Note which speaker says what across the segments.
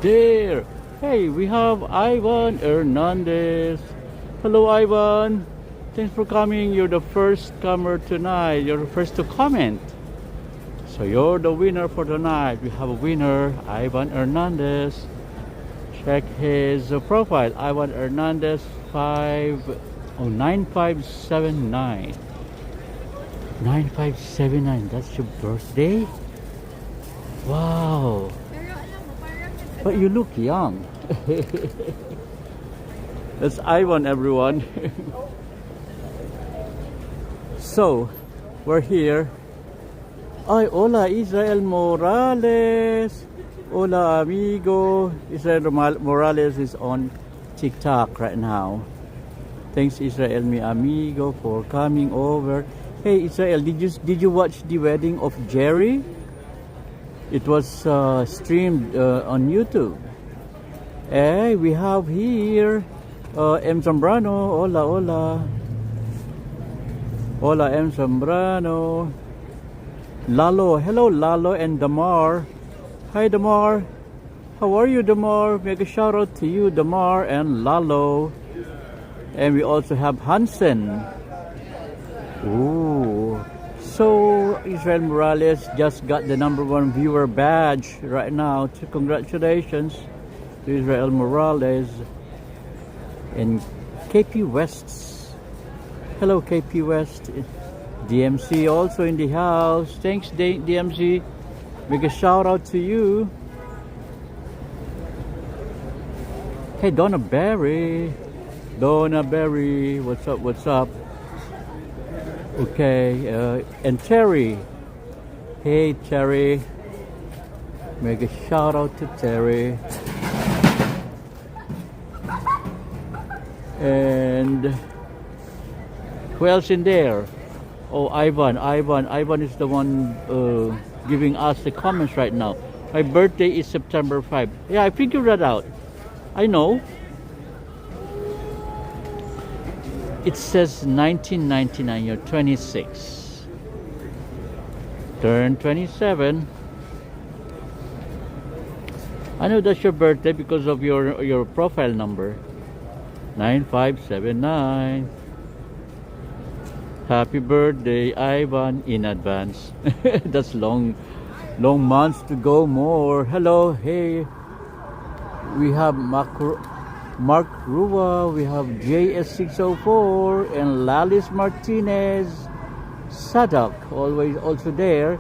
Speaker 1: there. Hey, we have Ivan Hernandez. Hello, Ivan. Thanks for coming. You're the first comer tonight. You're the first to comment. So you're the winner for tonight. We have a winner, Ivan Hernandez. Check his profile, Ivan Hernandez 9579. 9579. That's your birthday? Wow. But you look young. That's Ivan, everyone. So, we're here. Ay, hola, Israel Morales. Hola, amigo. Israel Morales is on TikTok right now. Thanks, Israel, mi amigo, for coming over. Hey, Israel, did you watch the wedding of Jerry? It was streamed on YouTube. Hey, we have here M. Zambrano. Hola, hola. Hola, M. Zambrano. Lalo. Hello, Lalo and Damar. Hi, Damar. How are you, Damar? Make a shout out to you, Damar and Lalo. And we also have Hansen. Ooh. So, Israel Morales just got the #1 viewer badge right now. So congratulations to Israel Morales and KP West. Hello, KP West. DMC also in the house. Thanks, DMC. Make a shout out to you. Hey, Donna Berry. Donna Berry. What's up? What's up? Okay, and Terry. Hey, Terry. Make a shout out to Terry. And who else in there? Oh, Ivan. Ivan is the one giving us the comments right now. My birthday is September 5. Yeah, I figured that out. I know. It says 1999, you're 26. Turn 27. I know that's your birthday because of your profile number. 9579. Happy birthday, Ivan, in advance. That's long months to go more. Hello, hey. We have Mark Rua, we have JS604 and Lalis Martinez, Sadak, always also there,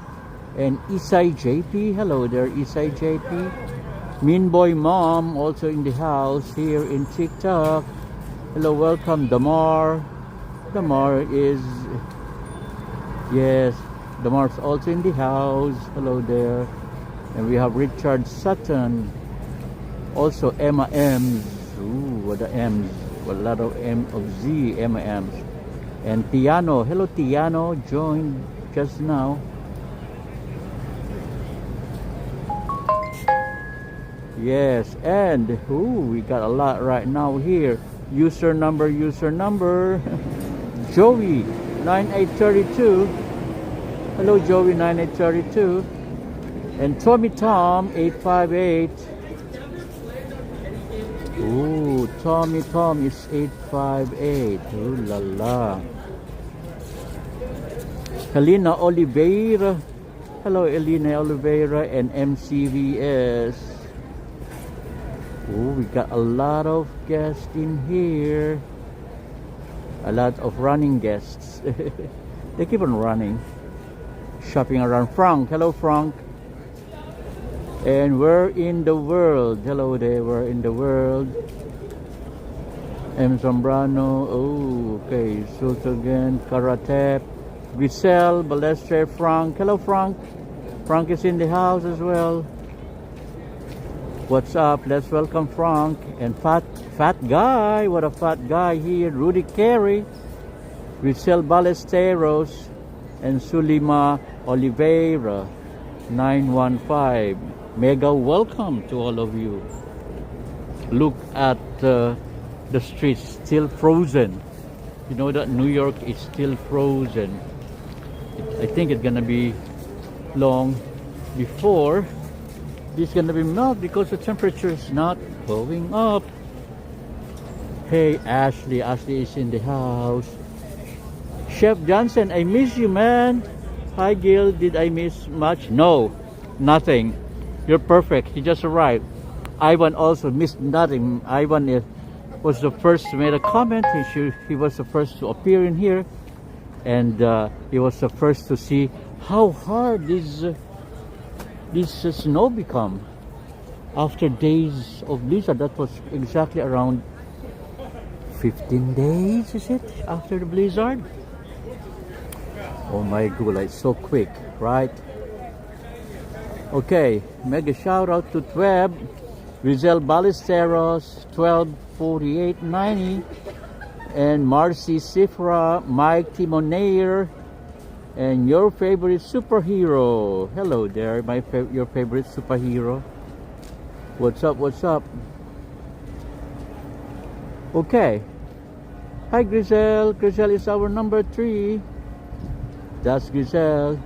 Speaker 1: and Isai JP. Hello there, Isai JP. Mean Boy Mom also in the house here in TikTok. Hello, welcome, Damar. Damar is, yes, Damar's also in the house. Hello there. And we have Richard Sutton, also Emma M's. Ooh, what the M's, a lot of M of Z, Emma M's. And Tiano, hello Tiano, joined just now. Yes, and we got a lot right now here. User number. Joey 9832. Hello Joey 9832. And Tommy Tom 858. Ooh, Tommy Tom is 858. Ooh la la. Helena Oliveira. Hello Elena Oliveira and MCVS. Ooh, we got a lot of guests in here. A lot of running guests. They keep on running. Shopping around. Frank. Hello Frank. And we're in the world. Hello there, we're in the world. M. Zambrano. Oh, okay. Sultan, Karatep, Grisel, Balestre, Frank. Hello, Frank. Frank is in the house as well. What's up? Let's welcome Frank. And fat guy. What a fat guy here. Rudy Carey, Grisel Balesteros, and Sulima Oliveira. 915. Mega welcome to all of you. Look at the streets still frozen. You know that New York is still frozen. I think it's gonna be long before this gonna be melt because the temperature is not going up. Hey, Ashley. Ashley is in the house. Chef Johnson, I miss you, man. Hi, Gil. Did I miss much? No, nothing. You're perfect. You just arrived. Ivan also missed nothing. Ivan was the first to make a comment. He was the first to appear in here. And he was the first to see how hard this snow become. After days of blizzard, that was exactly around 15 days, is it? After the blizzard? Oh my god, it's so quick, right? Okay, mega shout out to Tweb, Rizal Ballesteros, 124890, and Marcy Sifra, Mike Timoneer, and your favorite superhero. Hello there, your favorite superhero. What's up, what's up? Okay. Hi, Griselle. Griselle is our number 3. That's Griselle.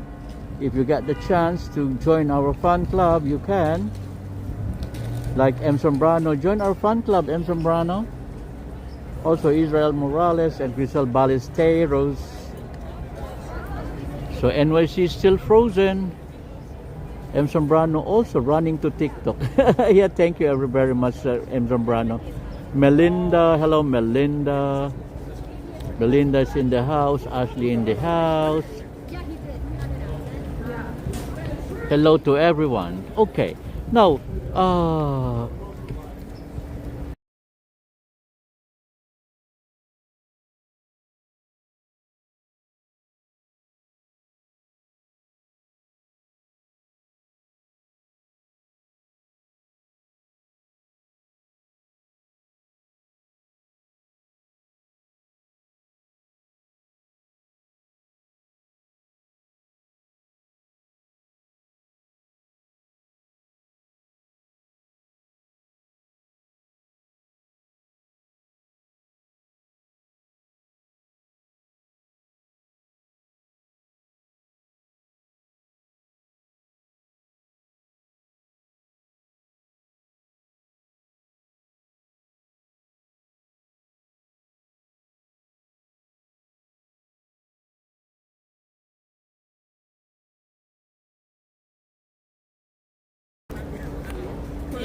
Speaker 1: If you get the chance to join our fan club, you can. Like M. Sombrano. Join our fan club, M. Sombrano. Also, Israel Morales and Griselle Ballesteros. So, NYC is still frozen. M. Sombrano also running to TikTok. Yeah, thank you very much, M. Sombrano. Melinda, hello Melinda. Melinda is in the house. Ashley in the house. Hello to everyone. Okay, now,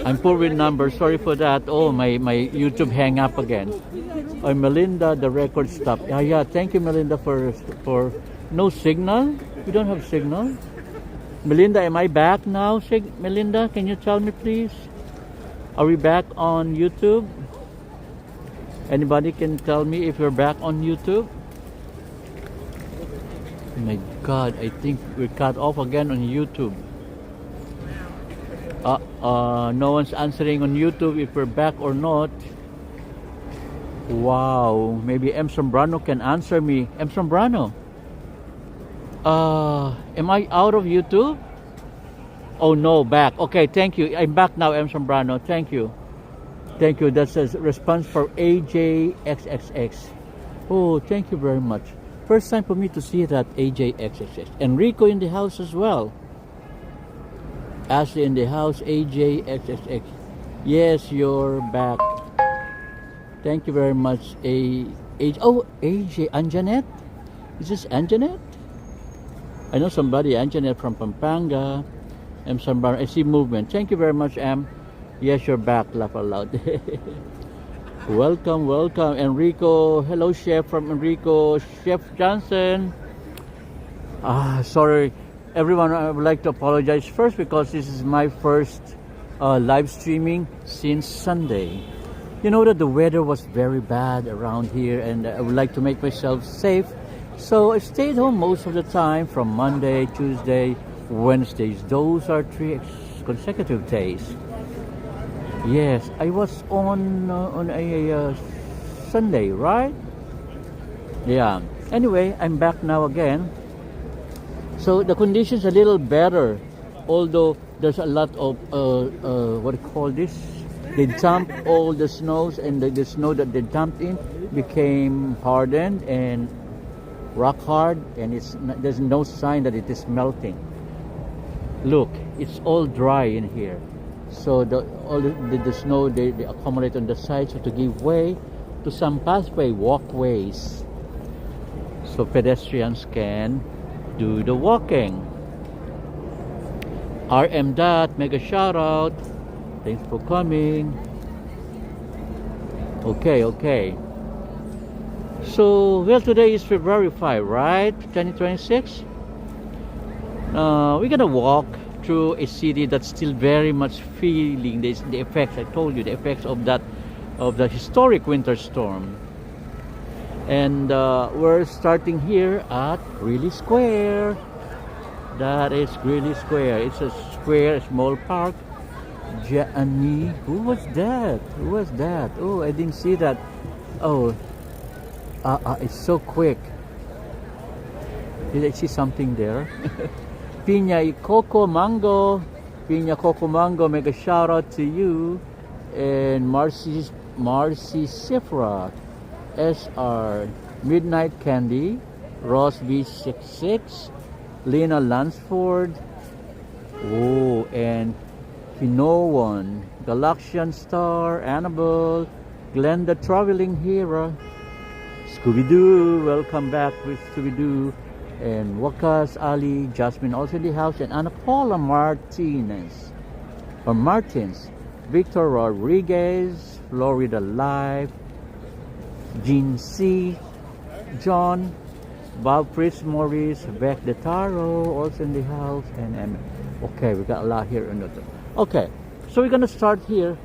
Speaker 1: I'm poor with numbers. Sorry for that. Oh, my YouTube hang up again. Oh, Melinda, the record stopped. Yeah. Thank you, Melinda, for no signal. We don't have signal. Melinda, am I back now? Melinda, can you tell me, please? Are we back on YouTube? Anybody can tell me if we're back on YouTube? Oh my God, I think we're cut off again on YouTube. No one's answering on YouTube if we're back or not. Wow, maybe M. Sombrano can answer me. M. Sombrano, am I out of YouTube? Oh no, back. Okay, thank you. I'm back now, M. Sombrano. Thank you. Thank you. That's a response for AJXXX. Oh, thank you very much. First time for me to see that AJXXX. Enrico in the house as well. Ashley in the house, AJXXX. Yes, you're back. Thank you very much, AJ, Anjanette? Is this Anjanette? I know somebody, Anjanette from Pampanga. M. Sambar, I see movement. Thank you very much, Em. Yes, you're back, laugh aloud. Welcome, welcome, Enrico. Hello, Chef from Enrico. Chef Johnson. Sorry. Everyone, I would like to apologize first because this is my first live streaming since Sunday. You know that the weather was very bad around here and I would like to make myself safe. So I stayed home most of the time from Monday, Tuesday, Wednesdays. Those are 3 consecutive days. Yes, I was on a Sunday, right? Yeah. Anyway, I'm back now again. So the conditions a little better, although there's a lot of what do you call this? They dumped all the snows, and the snow that they dumped in became hardened and rock hard, and there's no sign that it is melting. Look, it's all dry in here. So the snow they accumulate on the sides so to give way to some pathway walkways, so pedestrians can do the walking. RM Dot, mega shout out. Thanks for coming. Okay. So, well, today is February 5, right? 2026. We're gonna walk through a city that's still very much feeling the effects. I told you the effects of the historic winter storm. And we're starting here at Greeley Square. That is Greeley Square. It's a square, a small park. Jani, who was that? Oh, I didn't see that. Oh, it's so quick. Did I see something there? Piña Coco Mango. Mega shout out to you. And Marcy Sifra. SR. Midnight Candy. Ross V66. Lena Lansford. Oh, and Kinoan. Galaxian Star. Annabelle. Glenda Traveling Hero. Scooby-Doo. Welcome back with Scooby-Doo. And Wakas Ali. Jasmine also in the house. And Ana Paula Martins. Victor Rodriguez. Florida Live. Jean C. John. Bob Fritz Morris, Beck the Taro, also in the house, and okay, we got a lot here. Okay, so we're gonna start here,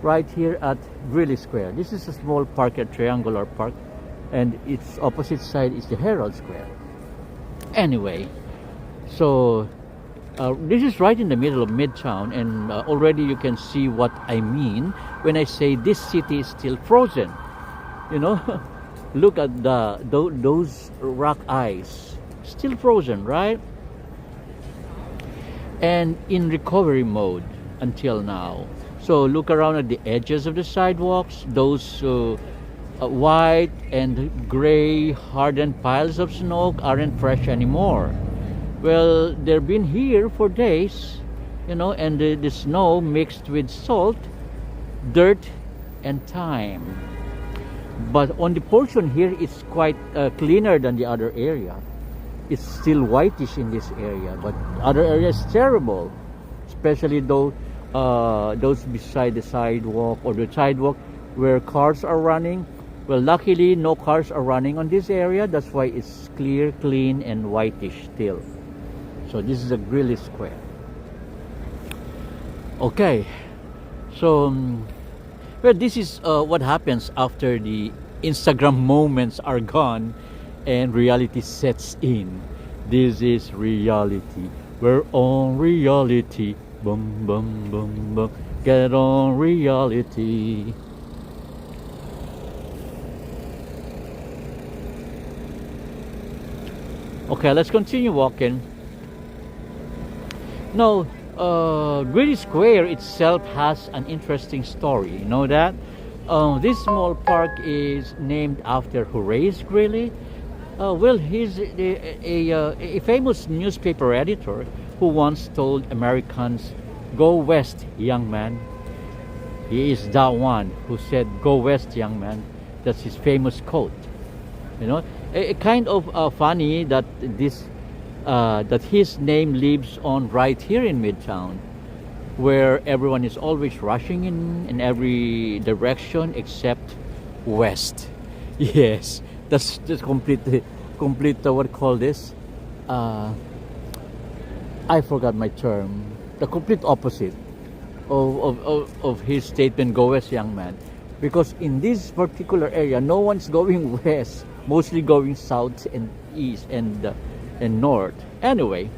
Speaker 1: right here at Greeley Square. This is a small park, a triangular park, and its opposite side is the Herald Square. Anyway, so this is right in the middle of Midtown, and already you can see what I mean when I say this city is still frozen. You know. Look at those rock ice, still frozen, right? And in recovery mode until now. So look around at the edges of the sidewalks. Those white and gray hardened piles of snow aren't fresh anymore. Well, they've been here for days, you know, and the snow mixed with salt, dirt, and time. But on the portion here, it's quite cleaner than the other area. It's still whitish in this area, but other areas terrible, especially those beside the sidewalk or the sidewalk where cars are running. Well, luckily no cars are running on this area. That's why it's clear, clean, and whitish still. So this is a Greeley Square. Okay, so. Well, this is what happens after the Instagram moments are gone and reality sets in. This is reality. We're on reality. Boom, boom, boom, boom. Get on reality. Okay, let's continue walking. No. Greeley Square itself has an interesting story. You know that? This small park is named after Horace Greeley. Well, he's a famous newspaper editor who once told Americans, "Go west, young man." He is that one who said, "Go west, young man." That's his famous quote. You know, a kind of funny that that his name lives on right here in Midtown, where everyone is always rushing in every direction except west. Yes, that's complete what call this? I forgot my term. The complete opposite of his statement, "Go west, young man," because in this particular area, no one's going west, mostly going south and east and north. Anyway,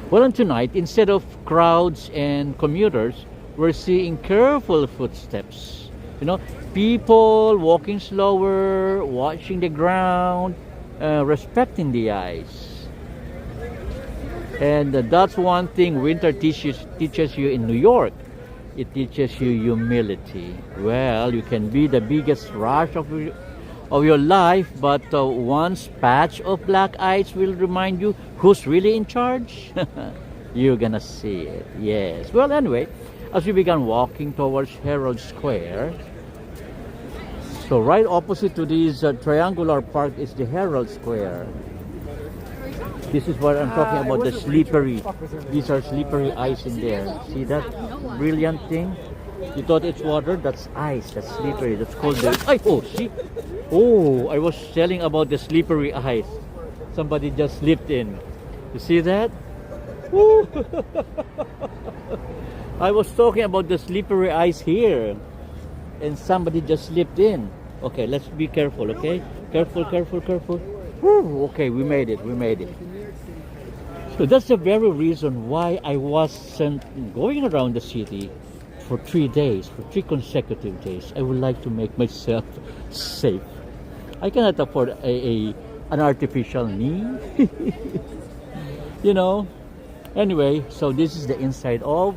Speaker 1: well, and tonight, instead of crowds and commuters, we're seeing careful footsteps. You know, people walking slower, watching the ground, respecting the ice. And that's one thing winter teaches you in New York. It teaches you humility. Well, you can be the biggest rush of your life, but one patch of black ice will remind you who's really in charge. You're gonna see it. Yes. Well, anyway, as we began walking towards Herald Square, so right opposite to this triangular park is the Herald Square. This is what I'm talking about, the slippery. These are slippery ice in there. See that brilliant thing? You thought it's water? That's ice. That's slippery. That's called the... Oh, see? Oh, I was telling about the slippery ice. Somebody just slipped in. You see that? Woo! I was talking about the slippery ice here. And somebody just slipped in. Okay, let's be careful, okay? Careful, careful, careful. Woo! Okay, we made it. We made it. So that's the very reason why I wasn't going around the city for 3 days, for 3 consecutive days. I would like to make myself safe. I cannot afford an artificial knee. You know. Anyway, so this is the inside of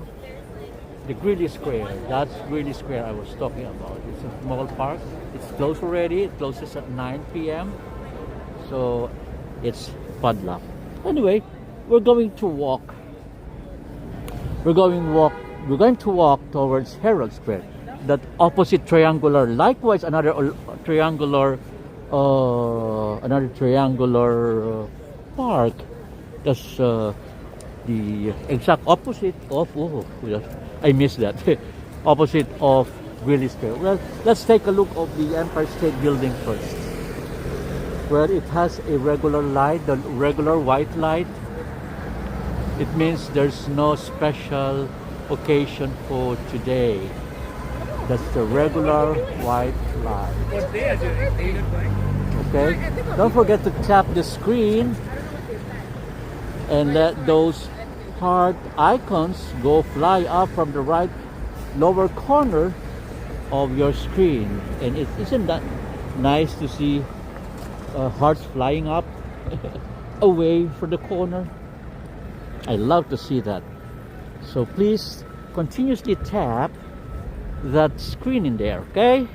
Speaker 1: the Greeley Square. That's Greeley Square I was talking about. It's a small park. It's closed already. It closes at 9 p.m. So it's padlock. Anyway, we're going to walk. We're going to walk towards Herald Square. That opposite triangular. Likewise, another triangular park. That's the exact opposite of. Oh, I missed that. Opposite of Greeley Square. Well, let's take a look of the Empire State Building first. Where it has a regular light, the regular white light. It means there's no special occasion for today. That's the regular white light.
Speaker 2: What day is it?
Speaker 1: Okay? Don't forget to tap the screen and let those heart icons go fly up from the right lower corner of your screen. And isn't that nice to see hearts flying up away from the corner? I love to see that. So please continuously tap that screen in there, okay?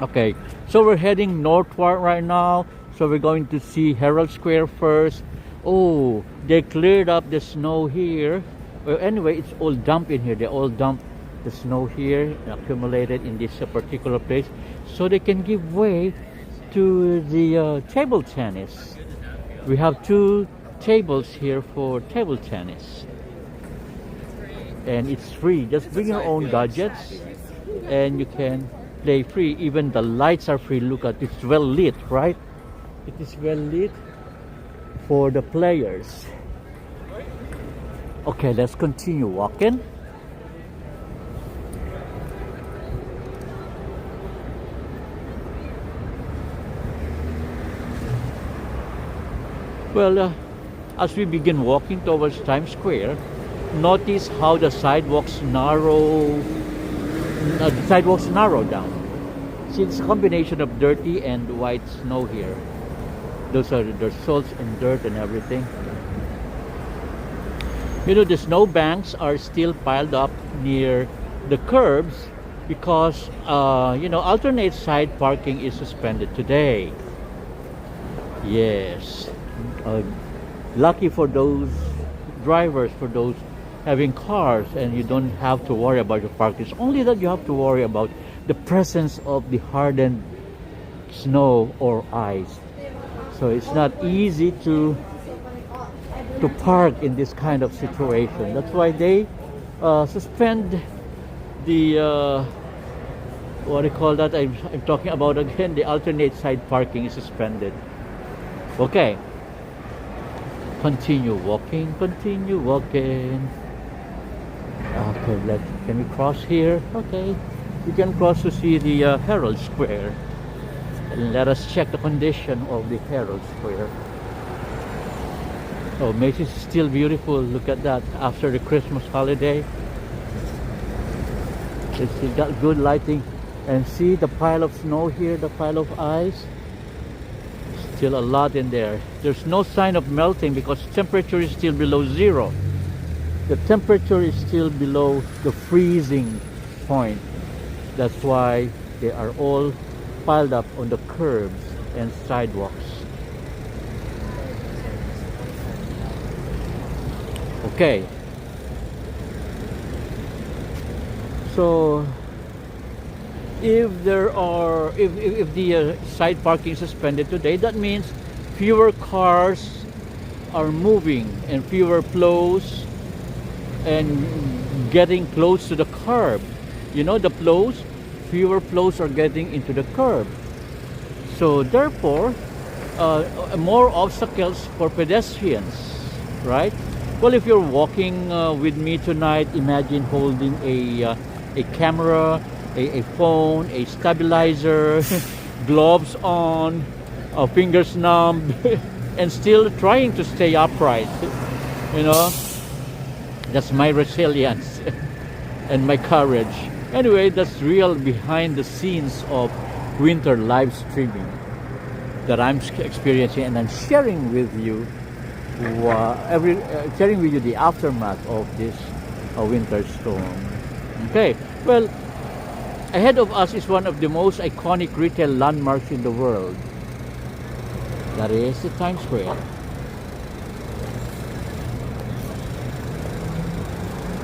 Speaker 1: Okay, so we're heading northward right now. So we're going to see Herald Square first. Oh, they cleared up the snow here. Well, anyway, it's all dumped in here. They all dumped the snow here, accumulated in this particular place, so they can give way to the table tennis. We have 2 tables here for table tennis. And it's free. Just bring your own gadgets and you can play free. Even the lights are free. Look at it. It's well lit, right? It is well lit for the players. Okay, let's continue walking. Well, as we begin walking towards Times Square, notice how the sidewalks narrow down. See, it's a combination of dirty and white snow here. There's salts and dirt and everything. You know, the snowbanks are still piled up near the curbs because alternate side parking is suspended today. Yes. Lucky for those drivers, for those having cars, and you don't have to worry about your parking. It's only that you have to worry about the presence of the hardened snow or ice. So it's not easy to park in this kind of situation. That's why they suspend the what do you call that? I'm talking about again, the alternate side parking is suspended. Okay. Continue walking. Okay, can we cross here? Okay, we can cross to see the Herald Square. And let us check the condition of the Herald Square. Oh, Macy is still beautiful. Look at that. After the Christmas holiday, it's got good lighting. And see the pile of snow here, the pile of ice. Still a lot in there. There's no sign of melting because temperature is still below 0. The temperature is still below the freezing point. That's why they are all piled up on the curbs and sidewalks. Okay. So if the side parking is suspended today, that means fewer cars are moving and fewer plows and getting close to the curb. You know, the plows, fewer plows are getting into the curb. So therefore, more obstacles for pedestrians, right? Well, if you're walking with me tonight, imagine holding a camera, a phone, a stabilizer, gloves on, fingers numb, and still trying to stay upright. You know, that's my resilience and my courage. Anyway, that's real behind the scenes of winter live streaming that I'm experiencing, and I'm sharing with you sharing with you the aftermath of this winter storm. Okay, well, ahead of us is one of the most iconic retail landmarks in the world. That is the Times Square.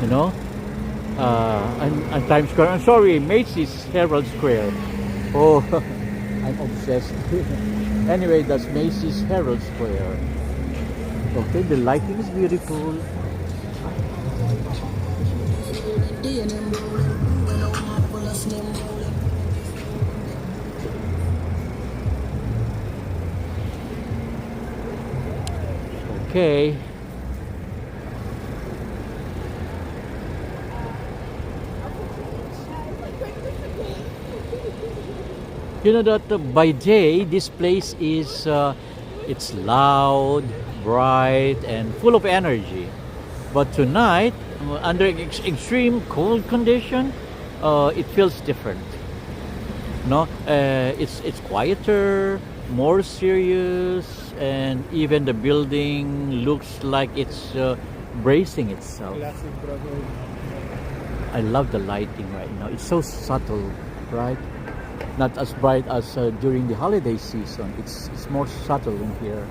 Speaker 1: You know, and Times Square. I'm sorry, Macy's Herald Square. Oh, I'm obsessed. Anyway, that's Macy's Herald Square. Okay, the lighting is beautiful. Okay. You know that by day this place is it's loud, bright, and full of energy. But tonight, under extreme cold condition, it feels different. No, it's quieter, more serious, and even the building looks like it's bracing itself. I love the lighting right now. It's so subtle, right? Not as bright as during the holiday season. It's more subtle in here.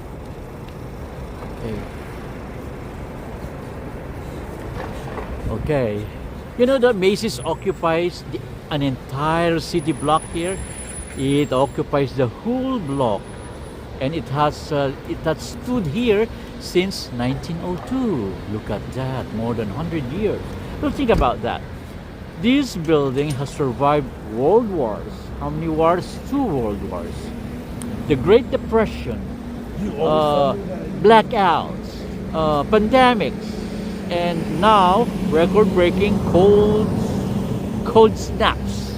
Speaker 1: Okay. Okay. You know that Macy's occupies an entire city block here. It occupies the whole block, and it has stood here since 1902. Look at that, more than 100 years. Well, think about that. This building has survived world wars. How many wars? 2 world wars. The Great Depression, blackouts, pandemics, and now record-breaking cold snaps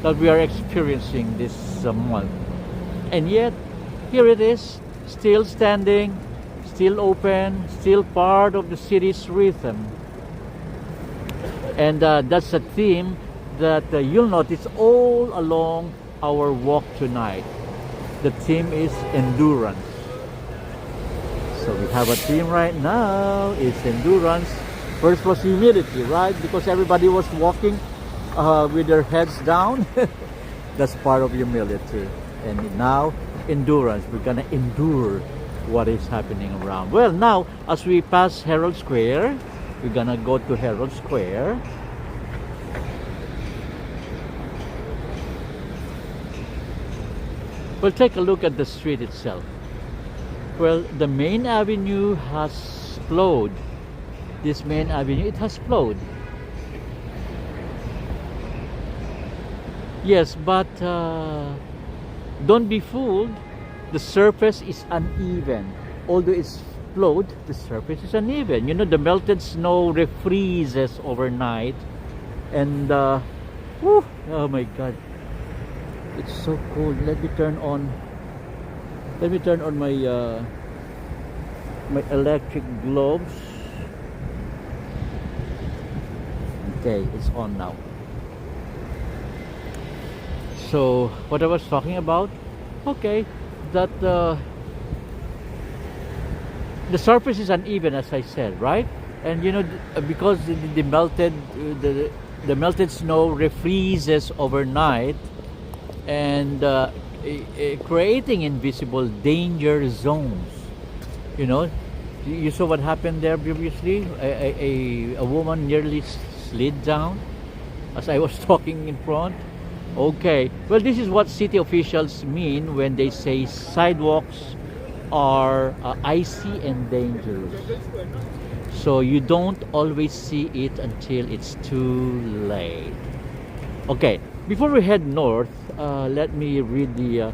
Speaker 1: that we are experiencing this month. And yet, here it is, still standing, still open, still part of the city's rhythm. And that's a theme that you'll notice all along our walk tonight. The theme is endurance. So we have a theme right now, it's endurance. First was humility, right? Because everybody was walking with their heads down. That's part of humility. And now, endurance. We're gonna endure what is happening around. Well, now, as we pass Herald Square, we're gonna go to Herald Square. Well, take a look at the street itself. Well, the main avenue has flowed. This main avenue, it has flowed. Yes, but don't be fooled. The surface is uneven. Although it's flowed, the surface is uneven. You know, the melted snow refreezes overnight. And, whew, oh my God. It's so cold. Let me turn on my my electric gloves. Okay, it's on now. So what I was talking about, okay, that the surface is uneven, as I said, right? And you know, because the melted snow refreezes overnight, and creating invisible danger zones. You know, You saw what happened there previously? A woman nearly slid down as I was talking in front. Okay, well, this is what city officials mean when they say sidewalks are icy and dangerous. So you don't always see it until it's too late. Okay, before we head north, let me read the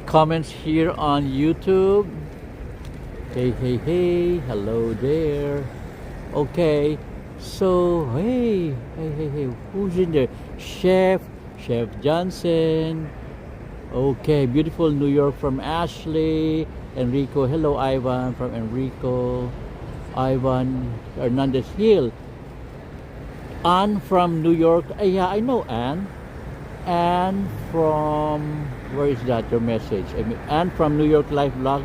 Speaker 1: comments here on YouTube. Hey, hello there. Okay, so hey, who's in there? Chef Johnson. Okay, beautiful New York from Ashley. Enrico, hello Ivan from Enrico. Ivan Hernandez Hill. Anne from New York. Yeah, I know Anne. Anne from, where is that, your message? I mean, Anne from New York Life Vlog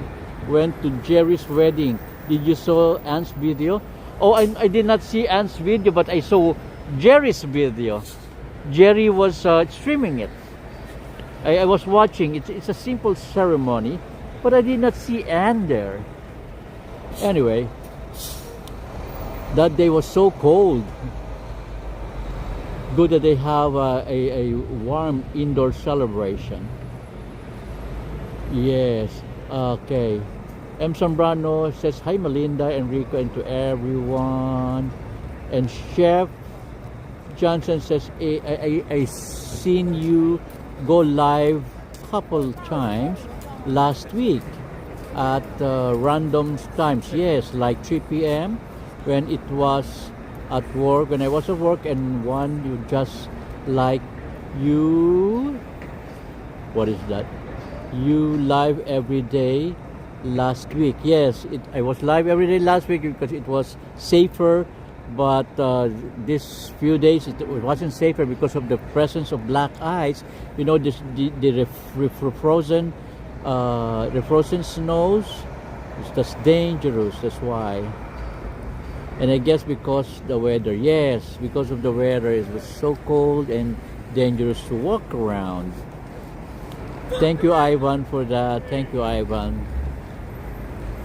Speaker 1: went to Jerry's wedding. Did you saw Anne's video? Oh, I did not see Anne's video, but I saw Jerry's video. Jerry was streaming it. I was watching. It's a simple ceremony, but I did not see Anne there. Anyway, that day was so cold. Good that they have a warm indoor celebration. Yes. Okay. M. Zambrano says hi Melinda, Enrico, and to everyone. And Chef Johnson says I seen you go live couple times last week at random times. Yes, like 3 p.m. when it was at work, when I was at work, and one you just like you, what is that? You live every day last week. Yes, I was live every day last week because it was safer, but this few days it wasn't safer because of the presence of black ice. You know, the frozen snows. That's dangerous. That's why. And I guess because the weather, yes, because of the weather, it was so cold and dangerous to walk around. Thank you, Ivan, for that. Thank you, Ivan.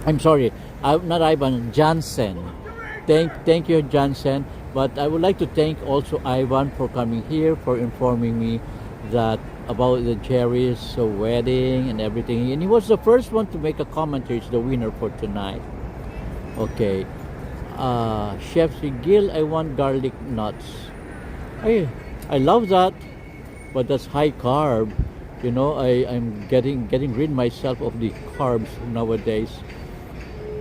Speaker 1: I'm sorry, not Ivan, Johnson. Thank you, Johnson. But I would like to thank also Ivan for coming here, for informing me that about the Jerry's wedding and everything. And he was the first one to make a commentary. It's the winner for tonight. Okay. Chef Gil, I want garlic nuts. I love that, but that's high carb. You know, I'm getting rid myself of the carbs nowadays.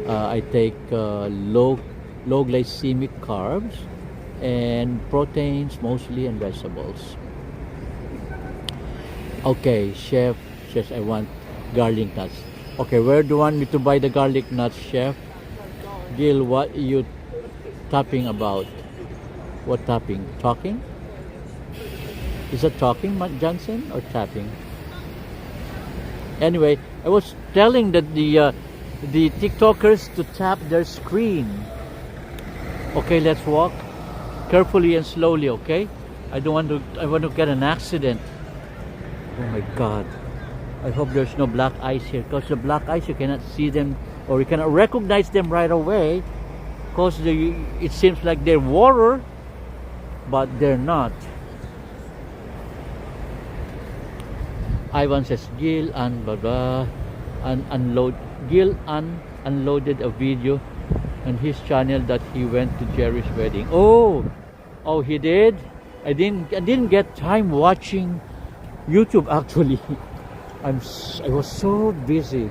Speaker 1: I take low glycemic carbs and proteins mostly, and vegetables. Okay, Chef says I want garlic nuts. Okay, where do you want me to buy the garlic nuts, Chef? Gil, what are you tapping about? What tapping? Talking? Is it talking, Johnson, or tapping? Anyway, I was telling that the TikTokers to tap their screen. Okay, let's walk carefully and slowly. Okay, I want to get an accident. Oh my God! I hope there's no black ice here, because the black ice you cannot see them, or you cannot recognize them right away, because it seems like they're water, but they're not. Ivan says Gil and Gil unloaded a video on his channel that he went to Jerry's wedding. Oh, he did. I didn't get time watching YouTube actually. I was so busy.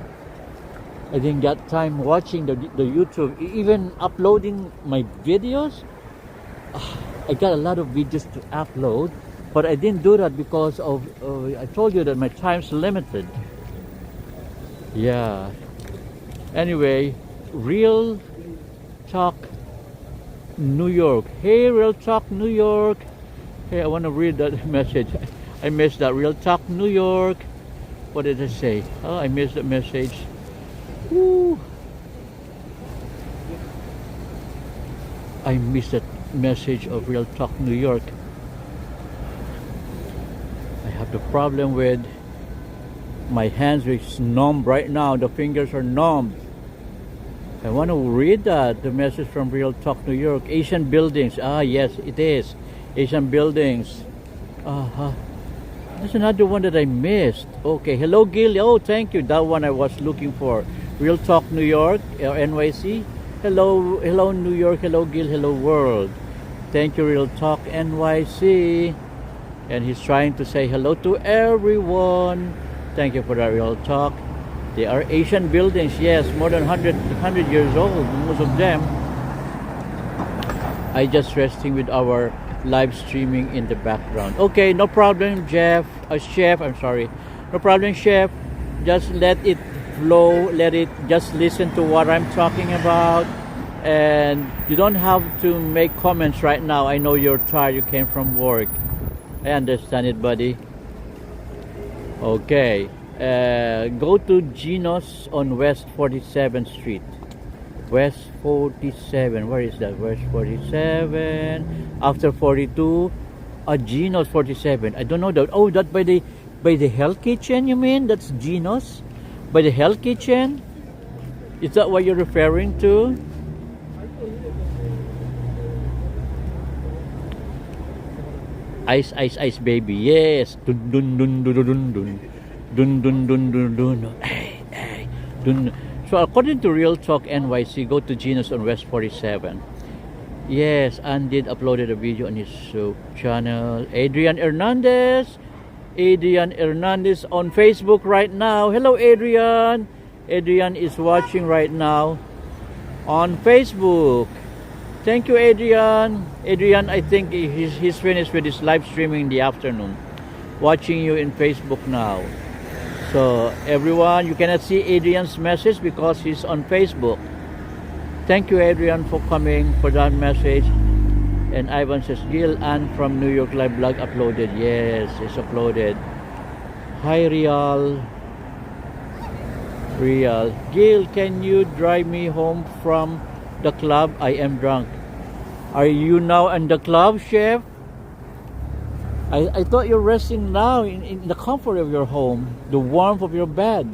Speaker 1: I didn't get time watching the YouTube, even uploading my videos. I got a lot of videos to upload, but I didn't do that because of I told you that my time's limited. Yeah. Anyway, Real Talk New York. Hey, Real Talk New York. Hey, I want to read that message. I missed that. Real Talk New York. What did I say? Oh, I missed that message. Woo. I missed that message of Real Talk New York. I have the problem with my hands, which is numb right now. The fingers are numb. I want to read that. The message from Real Talk New York. Asian buildings. Ah, yes, it is. Asian buildings. Uh-huh. There's another one that I missed. Okay. Hello, Gil. Oh, thank you. That one I was looking for. Real Talk New York, NYC. Hello, New York. Hello, Gil. Hello, world. Thank you, Real Talk NYC. And he's trying to say hello to everyone. Thank you for that, Real Talk. They are Asian buildings, yes, more than 100 years old, most of them. I just resting with our live streaming in the background. Okay, no problem, Chef, I'm sorry. No problem, Chef. Just let it flow, just listen to what I'm talking about. And you don't have to make comments right now. I know you're tired, you came from work. I understand it, buddy. Okay. Go to Geno's on West 47th Street. West 47. Where is that? West 47. After 42. Geno's 47. I don't know that. Oh, that by the Hell Kitchen, you mean? That's Geno's? By the Hell Kitchen? Is that what you're referring to? Ice, ice, ice, baby. Yes. Dun dun dun dun dun dun. Dun dun dun dun dun. Hey, hey. Dun. So according to Real Talk NYC, go to Geno's on West 47. Yes, and did uploaded a video on his channel. Adrian Hernandez on Facebook right now. Hello, Adrian. Adrian is watching right now on Facebook. Thank you, Adrian. Adrian, I think he's finished with his live streaming in the afternoon. Watching you in Facebook now. So everyone, you cannot see Adrian's message because he's on Facebook. Thank you, Adrian, for coming for that message. And Ivan says, Gil Ann from New York Live Blog uploaded. Yes, it's uploaded. Hi, Real. Gil, can you drive me home from the club? I am drunk. Are you now in the club, Chef? I thought you're resting now in the comfort of your home, the warmth of your bed.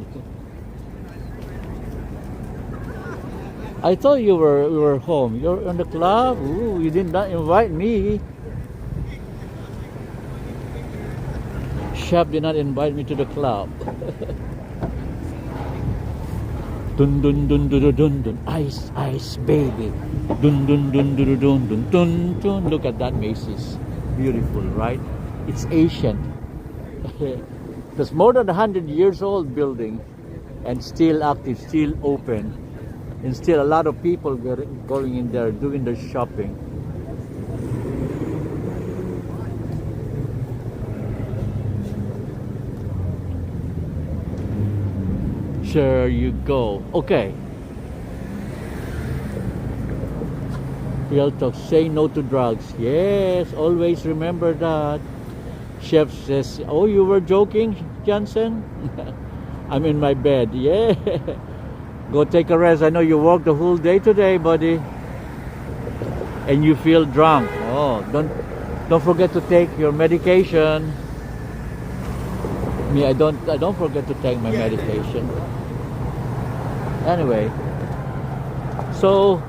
Speaker 1: I thought you were home. You're in the club? Ooh, you did not invite me. Chef did not invite me to the club. Dun dun dun dun dun dun. Ice, ice, baby. Dun dun dun dun dun dun dun dun. Look at that, Macy's. Beautiful, right? It's Asian. It's more than 100 years old building, and still active, still open, and still a lot of people going in there doing their shopping. There you go. Okay. Real Talk, say no to drugs. Yes, always remember that. Chef says, oh, you were joking, Johnson? I'm in my bed. Yeah. Go take a rest. I know you worked the whole day today, buddy. And you feel drunk. Oh, don't forget to take your medication. Me, I don't forget to take my medication. Anyway, so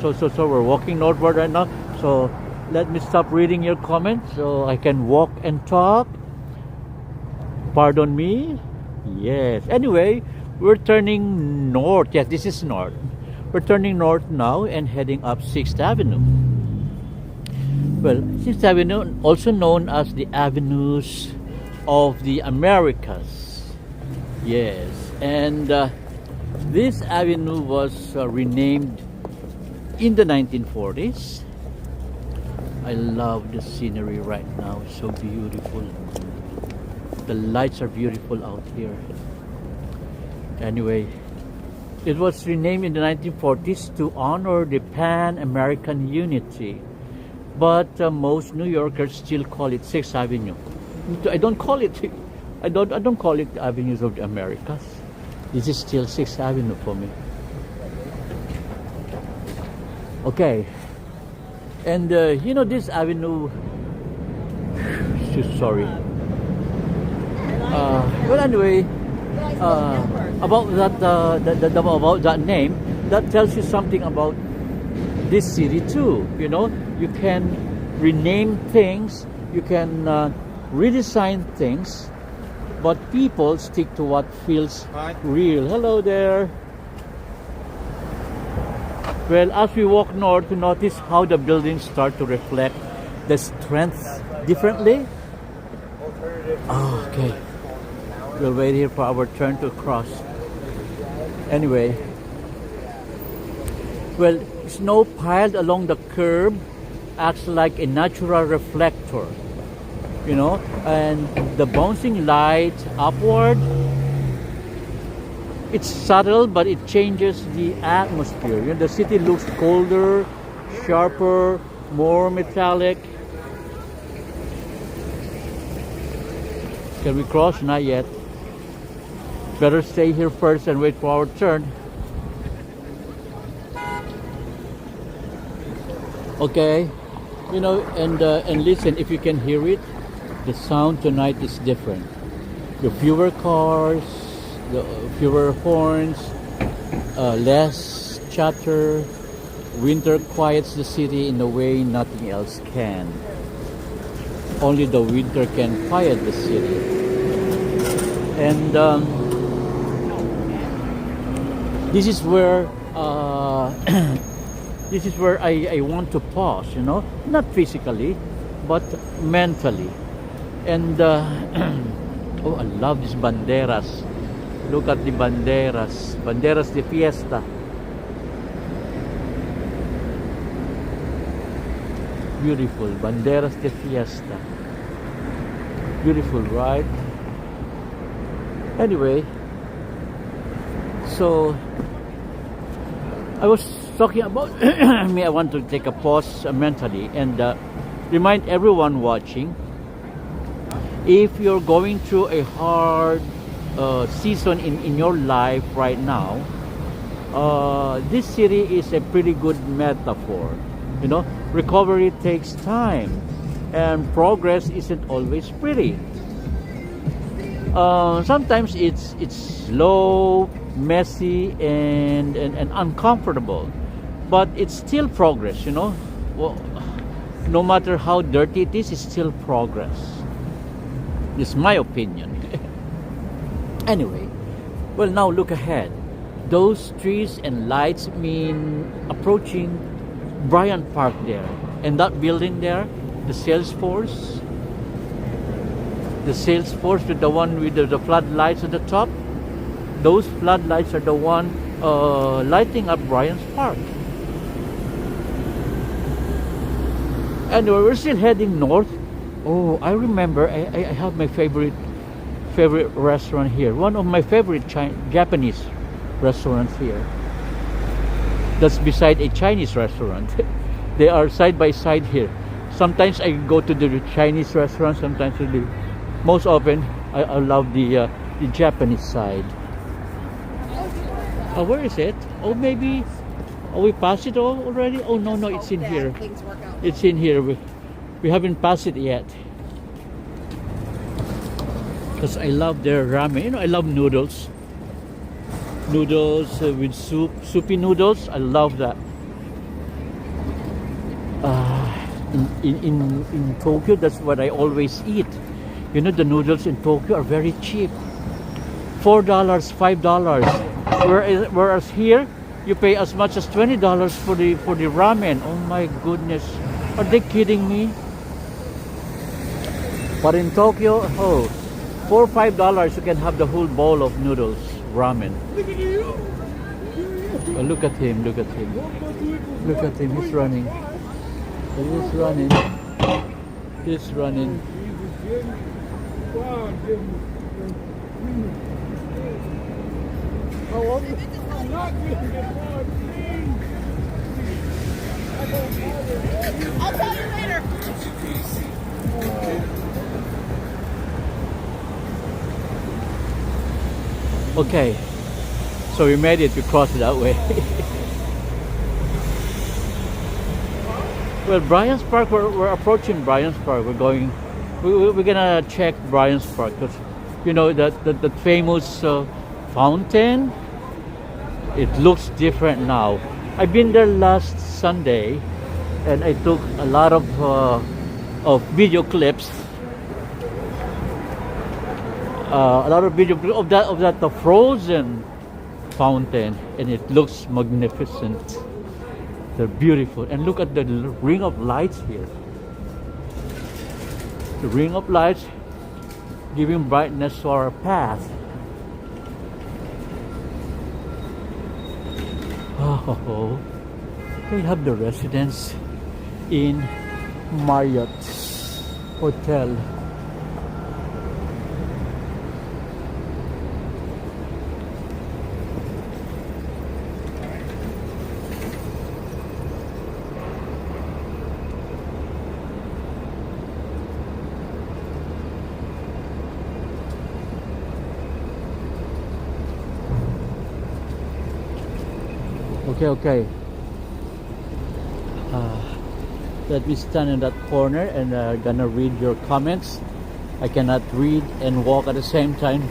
Speaker 1: we're walking northward right now. So let me stop reading your comments so I can walk and talk. Pardon me. Yes. Anyway, we're turning north. Yes, this is north. We're turning north now and heading up 6th Avenue. Well, 6th Avenue, also known as the Avenues of the Americas. Yes. And this avenue was renamed in the 1940s. I love the scenery right now. It's so beautiful. The lights are beautiful out here. Anyway, it was renamed in the 1940s to honor the Pan-American unity. But most New Yorkers still call it 6th Avenue. I don't call it the Avenues of the Americas. This is still 6th Avenue for me. Okay. And you know, this avenue, sorry. Well, anyway, about that name, that tells you something about this city too. You know, you can rename things, you can redesign things, but people stick to what feels real. Hello there. Well, as we walk north, you notice how the buildings start to reflect the strength differently. Oh, okay. We'll wait here for our turn to cross. Anyway, well, snow piled along the curb acts like a natural reflector, you know, and the bouncing light upward, it's subtle, but it changes the atmosphere. You know, the city looks colder, sharper, more metallic. Can we cross? Not yet. Better stay here first and wait for our turn. Okay, you know, and listen, if you can hear it, the sound tonight is different. The fewer cars, the fewer horns, less chatter. Winter quiets the city in a way nothing else can. Only the winter can quiet the city. And this is where this is where I want to pause, you know, not physically, but mentally. And oh, I love these banderas. Look at the banderas, banderas de fiesta. Beautiful, banderas de fiesta. Beautiful, right? Anyway, so I was talking about me. I want to take a pause mentally and remind everyone watching, if you're going through a hard season in your life right now, this city is a pretty good metaphor. You know, recovery takes time and progress isn't always pretty. Sometimes it's slow, messy, and uncomfortable, but it's still progress, you know. Well, no matter how dirty it is, it's still progress. It's my opinion. Anyway, well, now look ahead. Those trees and lights mean approaching Bryant Park there, and that building there, the Salesforce with the one with the floodlights at the top. Those floodlights are the one lighting up Bryant Park. And we're still heading north. Oh, I remember I have my favorite restaurant here. One of my favorite Japanese restaurants here. That's beside a Chinese restaurant. They are side by side here. Sometimes I go to the Chinese restaurant, sometimes to the, most often I love the Japanese side. Oh, where is it? Oh, maybe, oh, we passed it already? Oh, no, it's in here. It's in here. We haven't passed it yet. Because I love their ramen. You know, I love noodles. Noodles with soup, soupy noodles. I love that. In Tokyo, that's what I always eat. You know, the noodles in Tokyo are very cheap. $4, $5. Whereas here, you pay as much as $20 for the ramen. Oh my goodness, are they kidding me? But in Tokyo, oh, $4 or $5 you can have the whole bowl of noodles, ramen. Oh, look at him, look at him. Look at him, he's running. He's running. He's running.
Speaker 2: I'll tell you later.
Speaker 1: Okay, so we made it. We crossed that way. Well, Bryant Park. We're approaching Bryant Park. We're gonna check Bryant Park because you know that famous fountain. It looks different now. I've been there last Sunday, and I took a lot of video clips. A lot of video of that the frozen fountain, and it looks magnificent. They're beautiful, and look at the ring of lights here. The ring of lights giving brightness to our path. Oh, they have the residence in Marriott Hotel. Okay. Let me stand in that corner and gonna read your comments. I cannot read and walk at the same time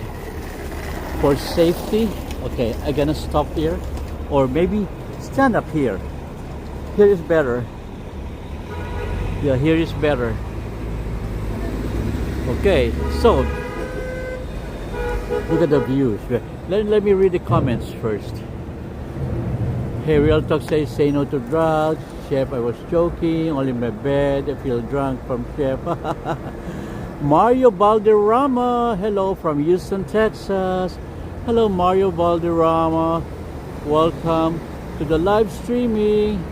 Speaker 1: for safety. Okay, I'm gonna stop here, or maybe stand up here. Here is better. Yeah, here is better. Okay, so look at the views. Let me read the comments first. Herald talk says, say no to drugs. Chef, I was joking. Only in my bed. I feel drunk from Chef. Mario Balderrama. Hello from Houston, Texas. Hello, Mario Balderrama. Welcome to the live streaming.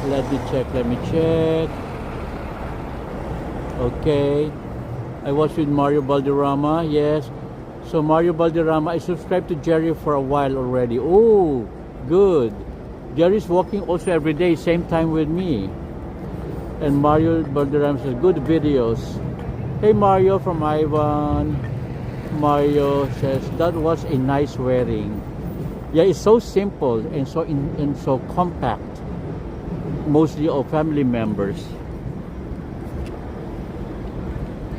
Speaker 1: Let me check. Okay. I was with Mario Balderrama. Yes. So Mario Balderrama, I subscribed to Jerry for a while already. Oh, good. Jerry's walking also every day, same time with me. And Mario Balderrama says, good videos. Hey Mario from Ivan. Mario says, that was a nice wedding. Yeah, it's so simple and so compact. Mostly of family members.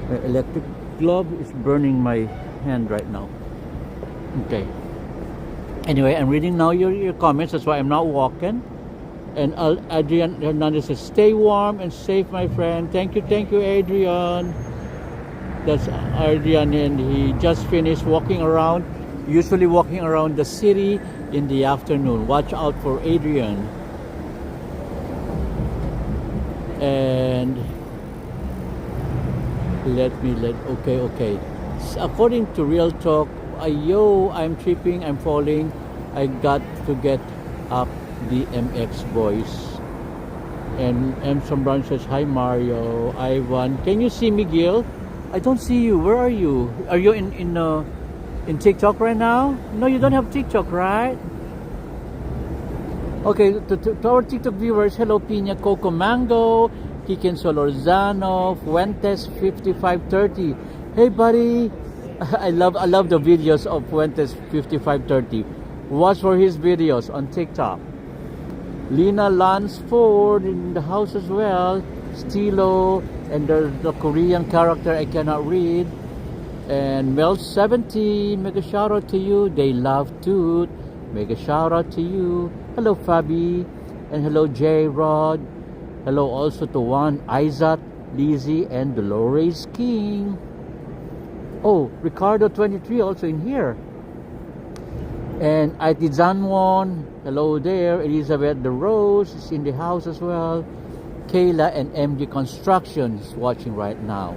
Speaker 1: My electric glove is burning my hand right now. Okay. Anyway, I'm reading now your comments. That's why I'm not walking. And Adrian Hernandez says, stay warm and safe, my friend. Thank you, Adrian. That's Adrian, and he just finished walking around. Usually walking around the city in the afternoon. Watch out for Adrian. And okay. According to Real Talk, I'm tripping, I'm falling. I got to get up the MX boys. And M. Sombran says, hi Mario, Ivan. Can you see me, Gil? I don't see you. Where are you? Are you in TikTok right now? No, you don't have TikTok, right? Okay, to our TikTok viewers, hello Pina Coco Mango, Kiken Solorzano, Fuentes 5530. Hey buddy, I love the videos of Fuentes 5530. Watch for his videos on TikTok. Lina Lansford in the house as well. Stilo, and there's the Korean character I cannot read. And Mel70, mega shout out to you. They love Toot, mega shout out to you. Hello Fabi, and hello J Rod. Hello also to Juan, Isaac, Lizzie, and Dolores King. Oh, Ricardo 23 also in here. And Iti Zanwon, hello there. Elizabeth the Rose is in the house as well. Kayla and MG Construction is watching right now.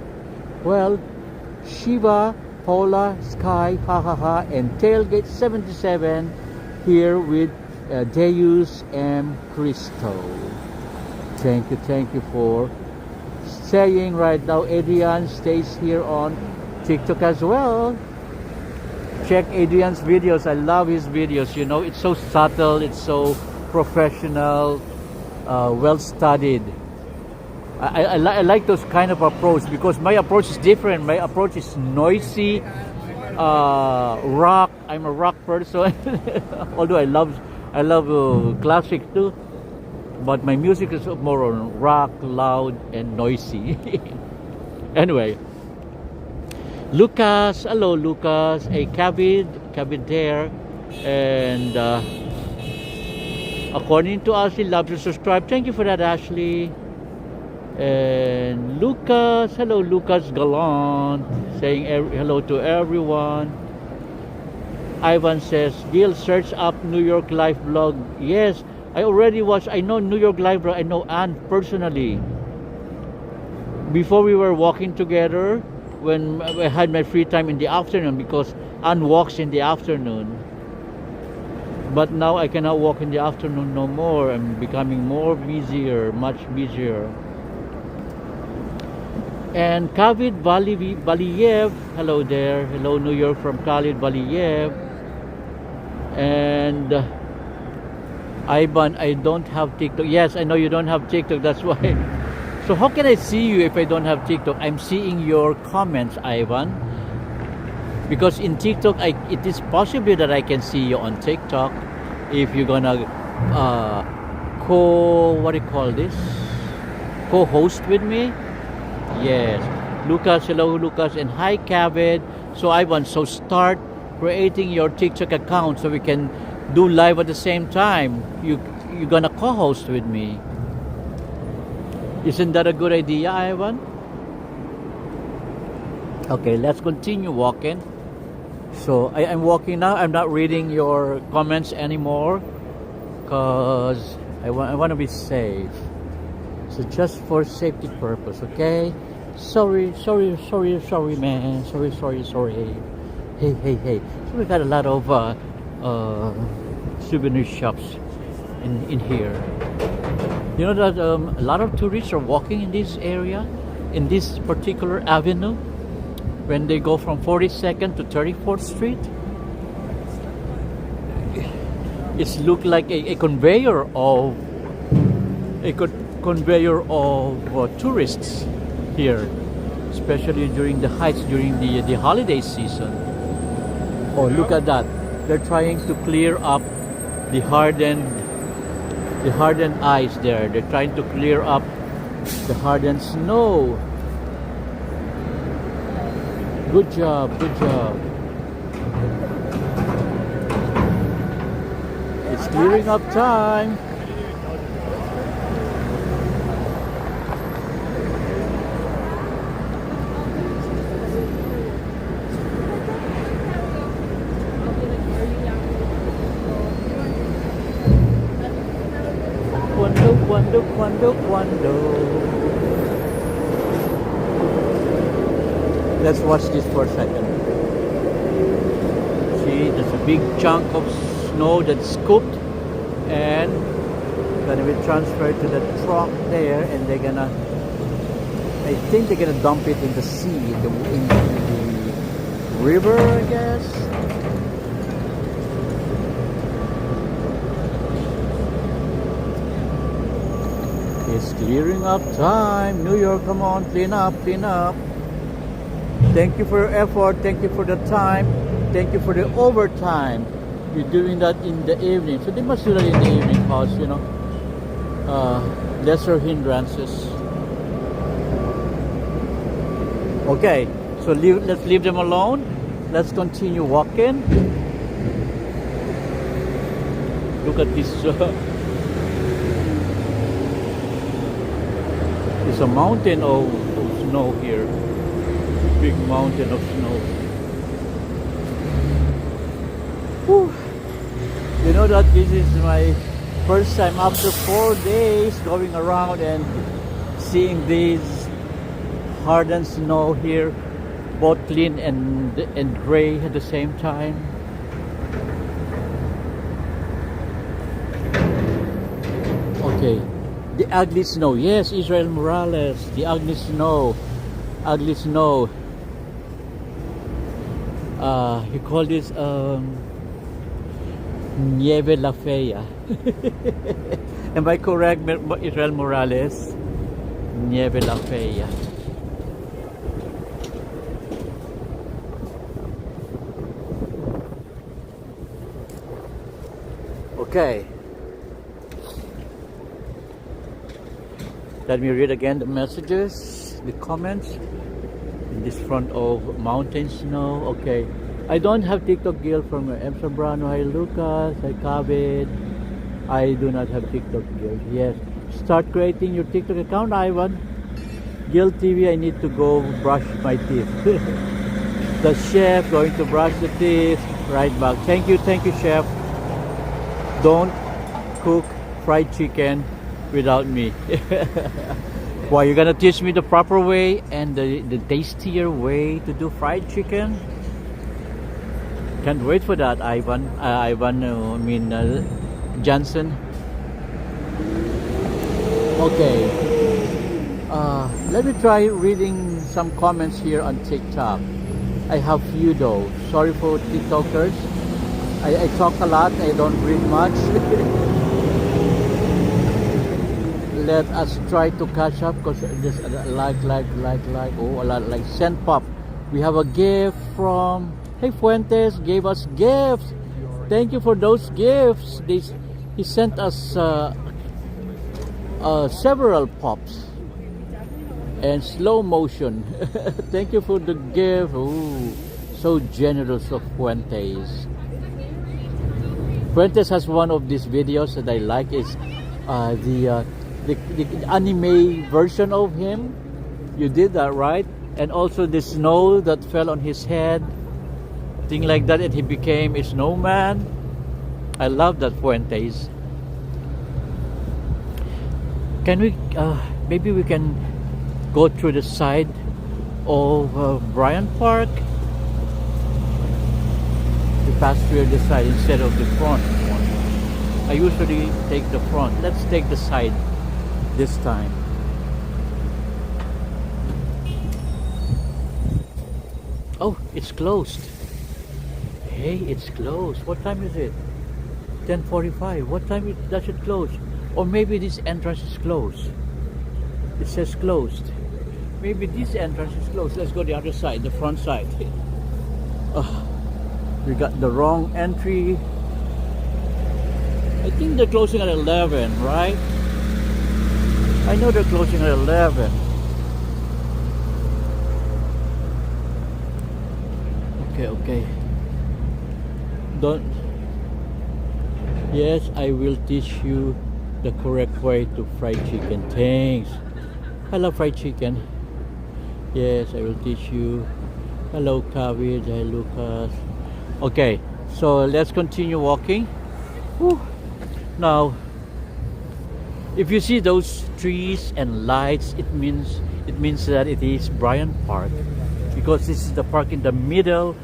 Speaker 1: Well, Shiva, Paula, Sky, and Tailgate 77 here with Deus M. Cristo. Thank you for staying right now. Adrian stays here on TikTok as well. Check Adrian's videos. I love his videos. You know, it's so subtle, it's so professional, well studied. I like those kind of approach, because my approach is different. My approach is noisy, rock. I'm a rock person. Although I love classic too, but my music is more on rock, loud and noisy. Anyway, Lucas, hello Lucas. Hey, Cavid there. And according to Ashley, love to subscribe. Thank you for that, Ashley. And Lucas, hello Lucas Gallant, saying hello to everyone. Ivan says, Gil, search up New York Life blog. Yes, I already watched. I know New York Life blog. I know Anne personally. Before we were walking together when I had my free time in the afternoon, because Anne walks in the afternoon. But now I cannot walk in the afternoon no more. I'm becoming more busier, much busier. And Khalid Valiyev, hello there. Hello New York from Khalid Valiyev. And Ivan, I don't have TikTok. Yes, I know you don't have TikTok, that's why. So how can I see you if I don't have TikTok? I'm seeing your comments, Ivan. Because in TikTok, it is possible that I can see you on TikTok if you're gonna co-host with me. Yes. Lucas, hello Lucas, and hi Kaved. So Ivan, so start creating your TikTok account so we can do live at the same time. You're gonna co-host with me. Isn't that a good idea, Ivan? Okay, let's continue walking. So I'm walking now. I'm not reading your comments anymore because I want to be safe. So just for safety purpose, okay? Sorry, man. Sorry. Hey. So we got a lot of souvenir shops in here. You know that a lot of tourists are walking in this area, in this particular avenue, when they go from 42nd to 34th Street. It's look like a conveyor of tourists here, especially during the heights, during the holiday season. Oh, look at that! They're trying to clear up the hardened ice there. They're trying to clear up the hardened snow. Good job. It's clearing up time. Cuando. Let's watch this for a second. See, there's a big chunk of snow that's scooped and gonna be transferred to the truck there, and I think they're gonna dump it in the sea, in the river, I guess. It's clearing up time. New York, come on, clean up. Thank you for your effort. Thank you for the time. Thank you for the overtime. You're doing that in the evening. So they must do that in the evening because, lesser hindrances. Okay, so let's leave them alone. Let's continue walking. Look at this. It's a mountain of snow here. Big mountain of snow. Whew. You know that this is my first time after 4 days going around and seeing these hardened snow here, both clean and gray at the same time. Okay. The ugly snow. Yes, Israel Morales. The ugly snow. You call this Nieve La Fea. Am I correct, Israel Morales? Nieve La Fea. Okay. Let me read again the messages, the comments. this front of Mountain Snow. Okay. I don't have TikTok guild from M. Sobrano. Hi Lucas. Hi Kavit. I do not have TikTok guild. Yes. Start creating your TikTok account, Ivan. Guild TV, I need to go brush my teeth. The chef going to brush the teeth. Right back. Thank you, chef. Don't cook fried chicken without me. Why, you're gonna teach me the proper way and the tastier way to do fried chicken? Can't wait for that, Ivan. Johnson. Okay. Let me try reading some comments here on TikTok. I have few though. Sorry for TikTokers. I talk a lot. I don't read much. Let us try to catch up because this like oh, a lot like send pop. We have a gift from Hey Fuentes gave us gifts. Thank you for those gifts. He sent us several pops and slow motion. Thank you for the gift. Ooh, so generous of Fuentes. Fuentes has one of these videos that I like. Is the anime version of him. You did that, right? And also the snow that fell on his head, thing like that, and he became a snowman. I love that, Fuentes. Can we maybe we can go through the side of Bryant Park? We pass through the side instead of the front one. I usually take the front. Let's take the side this time. Oh, it's closed. Hey, it's closed. What time is it? 10:45. What time does it close? Or maybe this entrance is closed. It says closed. Maybe this entrance is closed. Let's go the other side, the front side. We got the wrong entry. I think they're closing at 11, right? I know they're closing at 11. Okay. Don't. Yes, I will teach you the correct way to fry chicken. Thanks. I love fried chicken. Yes, I will teach you. Hello, Kavit. Hi, Lucas. Okay, so let's continue walking. Whew. Now, if you see those trees and lights, it means that it is Bryant Park, because this is the park in the middle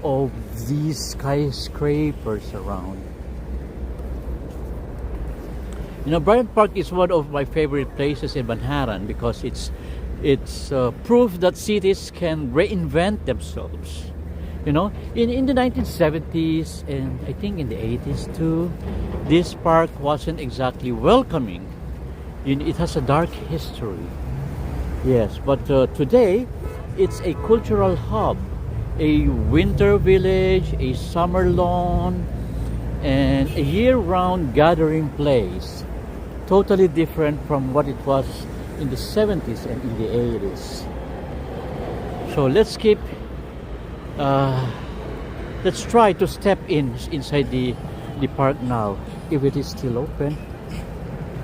Speaker 1: of these skyscrapers around. You know, Bryant Park is one of my favorite places in Manhattan because it's proof that cities can reinvent themselves. You know, in the 1970s and I think in the 80s too, this park wasn't exactly welcoming. It has a dark history. Yes, but today it's a cultural hub, a winter village, a summer lawn, and a year-round gathering place. Totally different from what it was in the 70s and in the 80s. So let's try to step inside the park now, if it is still open.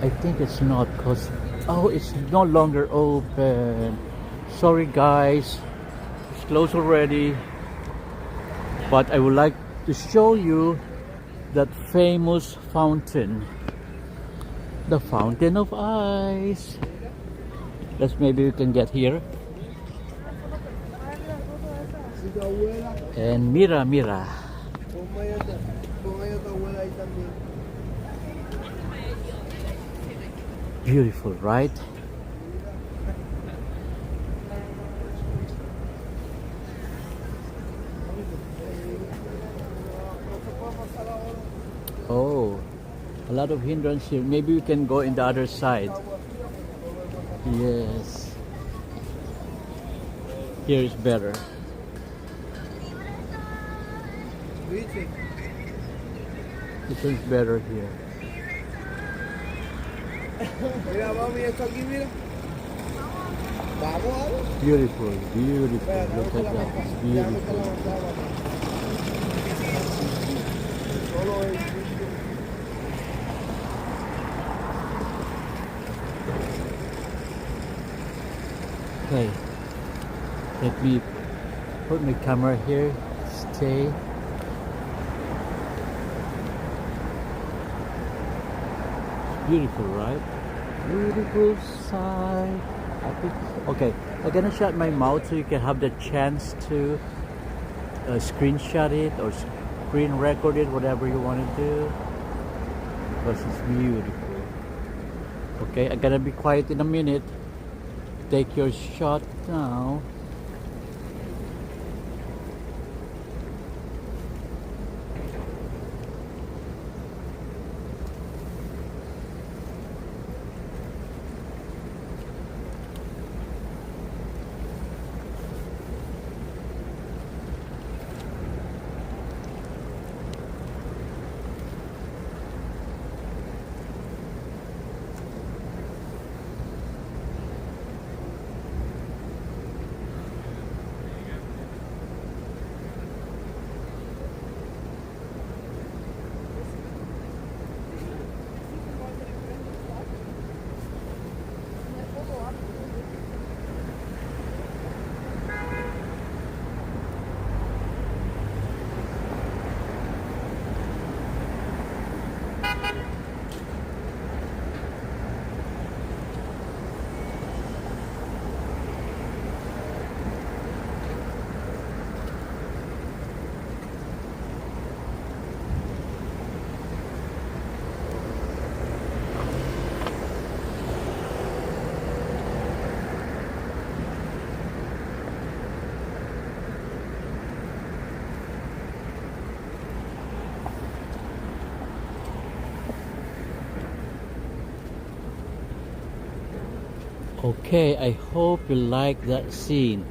Speaker 1: I think it's not, because it's no longer open. Sorry guys, it's closed already. But I would like to show you that famous fountain, the Fountain of Ice. Maybe we can get here. And mira. Beautiful, right? Oh, a lot of hindrance here. Maybe we can go in the other side. Yes. Here is better. This one's better here.
Speaker 2: Mira, mami, esto aquí, mira. Vamos, vamos.
Speaker 1: Beautiful, beautiful. Look at that. It's beautiful. Okay, let me put my camera here. Stay. Beautiful, right? Beautiful sight. Okay, I'm gonna shut my mouth so you can have the chance to screenshot it or screen record it, whatever you want to do, because it's beautiful. Okay, I'm gonna be quiet in a minute. Take your shot now. Okay, I hope you like that scene.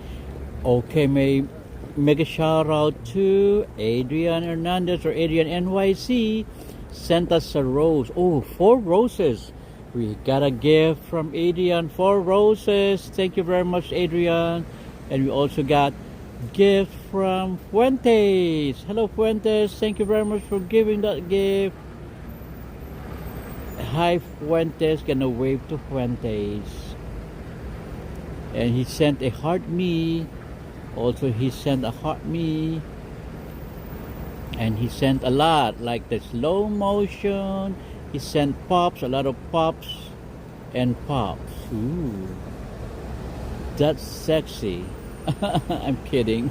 Speaker 1: Okay, make a shout out to Adrian Hernandez or Adrian NYC. Sent us a rose. Oh, 4 roses. We got a gift from Adrian. 4 roses. Thank you very much, Adrian. And we also got gift from Fuentes. Hello, Fuentes. Thank you very much for giving that gift. Hi, Fuentes. Gonna wave to Fuentes. And he sent a heart me. Also, he sent a heart me. And he sent a lot, like the slow motion. He sent pops, a lot of pops and pops. Ooh, that's sexy. I'm kidding.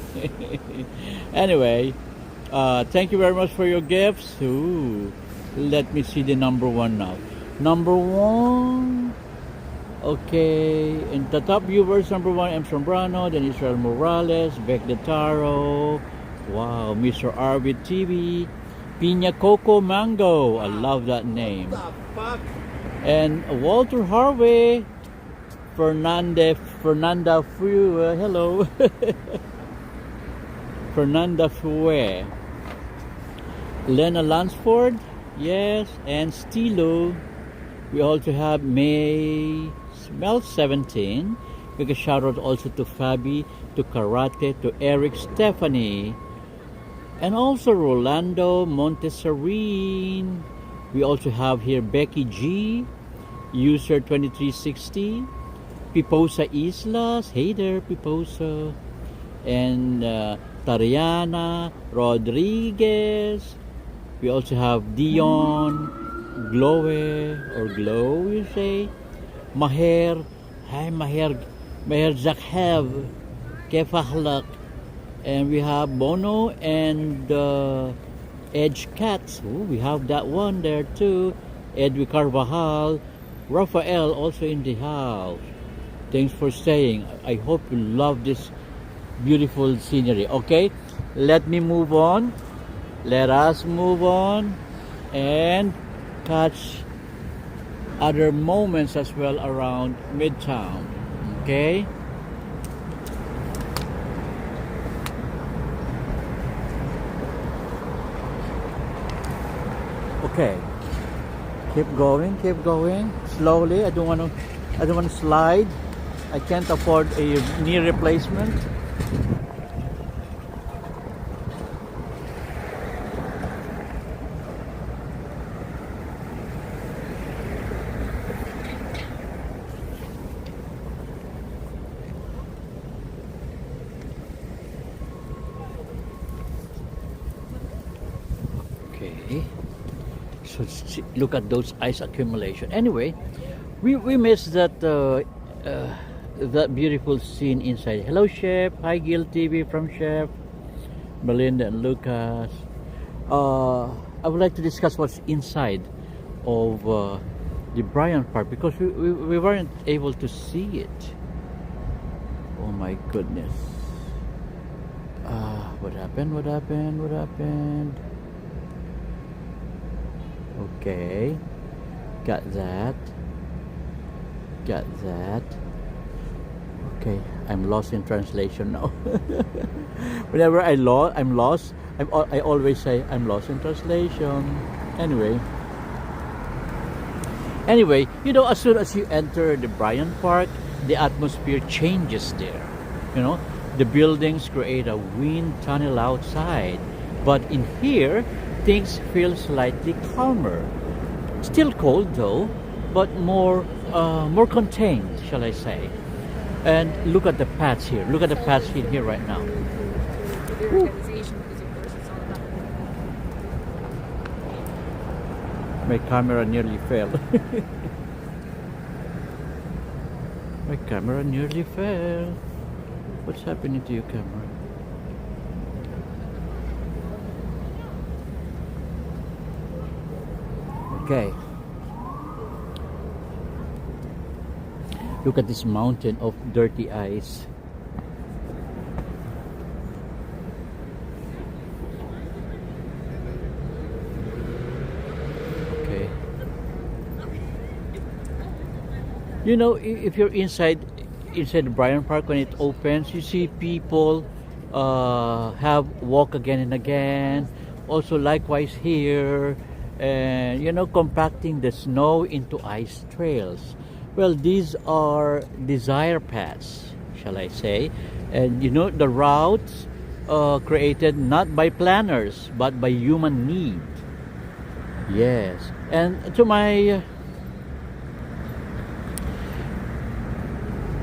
Speaker 1: Anyway, thank you very much for your gifts. Ooh, let me see the number 1 now. Number 1. Okay, and the top viewers, number 1, M. Sombrano, then Israel Morales, Beck de Taro, wow, Mr. Arvid TV, Pina Coco Mango, I love that name.
Speaker 2: What the fuck?
Speaker 1: And Walter Harvey, Fernanda Fue, hello, Fernanda Fue, Lena Lansford, yes, and Stilo. We also have May Smell 17. Big shout out also to Fabi, to Karate, to Eric Stephanie, and also Rolando Montesarine. We also have here Becky G, user 2360, Piposa Islas, hey there Piposa, and Tariana Rodriguez. We also have Dion Glowe or Glow, you say. Maher, hi Maher Zakhev, Kefahlak. And we have Bono and Edge Cats. Ooh, we have that one there too. Edwin Carvajal, Rafael also in the house. Thanks for staying. I hope you love this beautiful scenery. Okay, let me move on. Let us move on and catch other moments as well around Midtown. Okay. Okay. Keep going slowly. I don't want to slide. I can't afford a knee replacement. Okay, so look at those ice accumulation. Anyway, we missed that beautiful scene inside. Hello, Chef. Hi, Gil TV from Chef Melinda and Lucas. I would like to discuss what's inside of the Bryant Park because we weren't able to see it. Oh my goodness. What happened? What happened? What happened? Okay, got that. Got that. Okay, I'm lost in translation now. Whenever I'm lost. I always say I'm lost in translation. Anyway, you know, as soon as you enter the Bryant Park, the atmosphere changes there. You know, the buildings create a wind tunnel outside, but in here, things feel slightly calmer. Still cold though, but more contained, shall I say. And look at the paths here. Look at the paths here right now. My camera nearly fell. My camera nearly fell. What's happening to your camera? Okay. Look at this mountain of dirty ice. Okay. You know, if you're inside the Bryant Park when it opens, you see people have walk again and again. Also, likewise here, and you know, compacting the snow into ice trails. Well, these are desire paths, shall I say, and you know, the routes created not by planners but by human need. Yes, and to my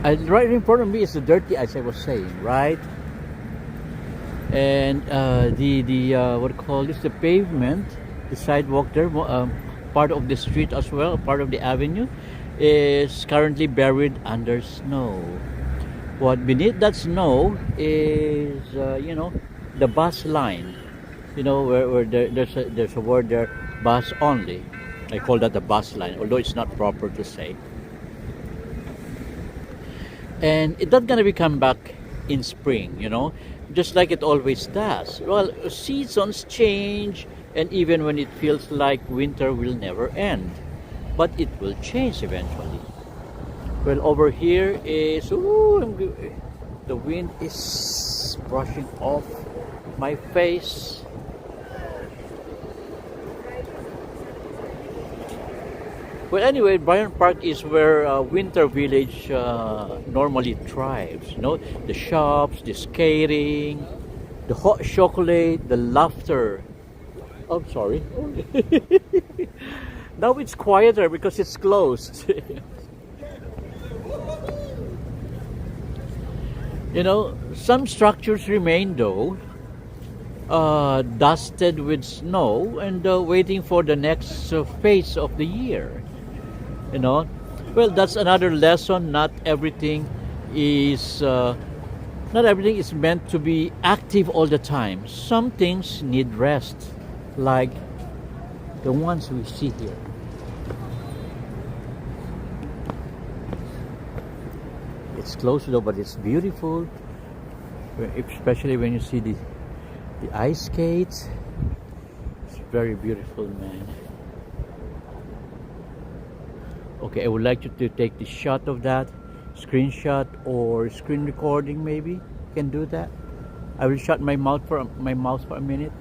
Speaker 1: right in front of me is the dirty ice I was saying, right? And the what do you call this? The pavement, the sidewalk there, part of the street as well, part of the avenue, is currently buried under snow. What beneath that snow is, you know, the bus line. You know, where there's a word there, bus only. I call that the bus line, although it's not proper to say. And it's not gonna be come back in spring, you know, just like it always does. Well, seasons change, and even when it feels like winter will never end, but it will change eventually. Well, over here is, the wind is brushing off my face. Well, anyway, Bryant Park is where Winter Village normally thrives. You know, the shops, the skating, the hot chocolate, the laughter. Oh, sorry. Now it's quieter because it's closed. You know, some structures remain though, dusted with snow and waiting for the next phase of the year. You know, well, that's another lesson. Not everything is meant to be active all the time. Some things need rest, like the ones we see here. It's closed though, but it's beautiful, especially when you see the ice skates. It's very beautiful, man. Okay, I would like you to take the shot of that, screenshot or screen recording. Maybe you can do that. I will shut my mouth for a minute.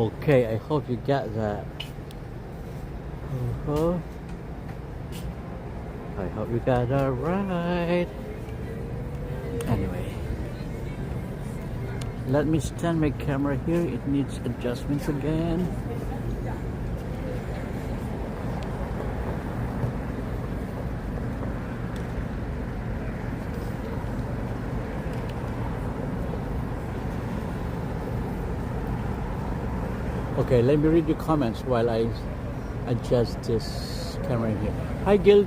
Speaker 1: Okay, I hope you get that. Uh-huh. I hope you got that right. Anyway, let me stand my camera here. It needs adjustments again. Okay, let me read your comments while I adjust this camera here. Hi Gil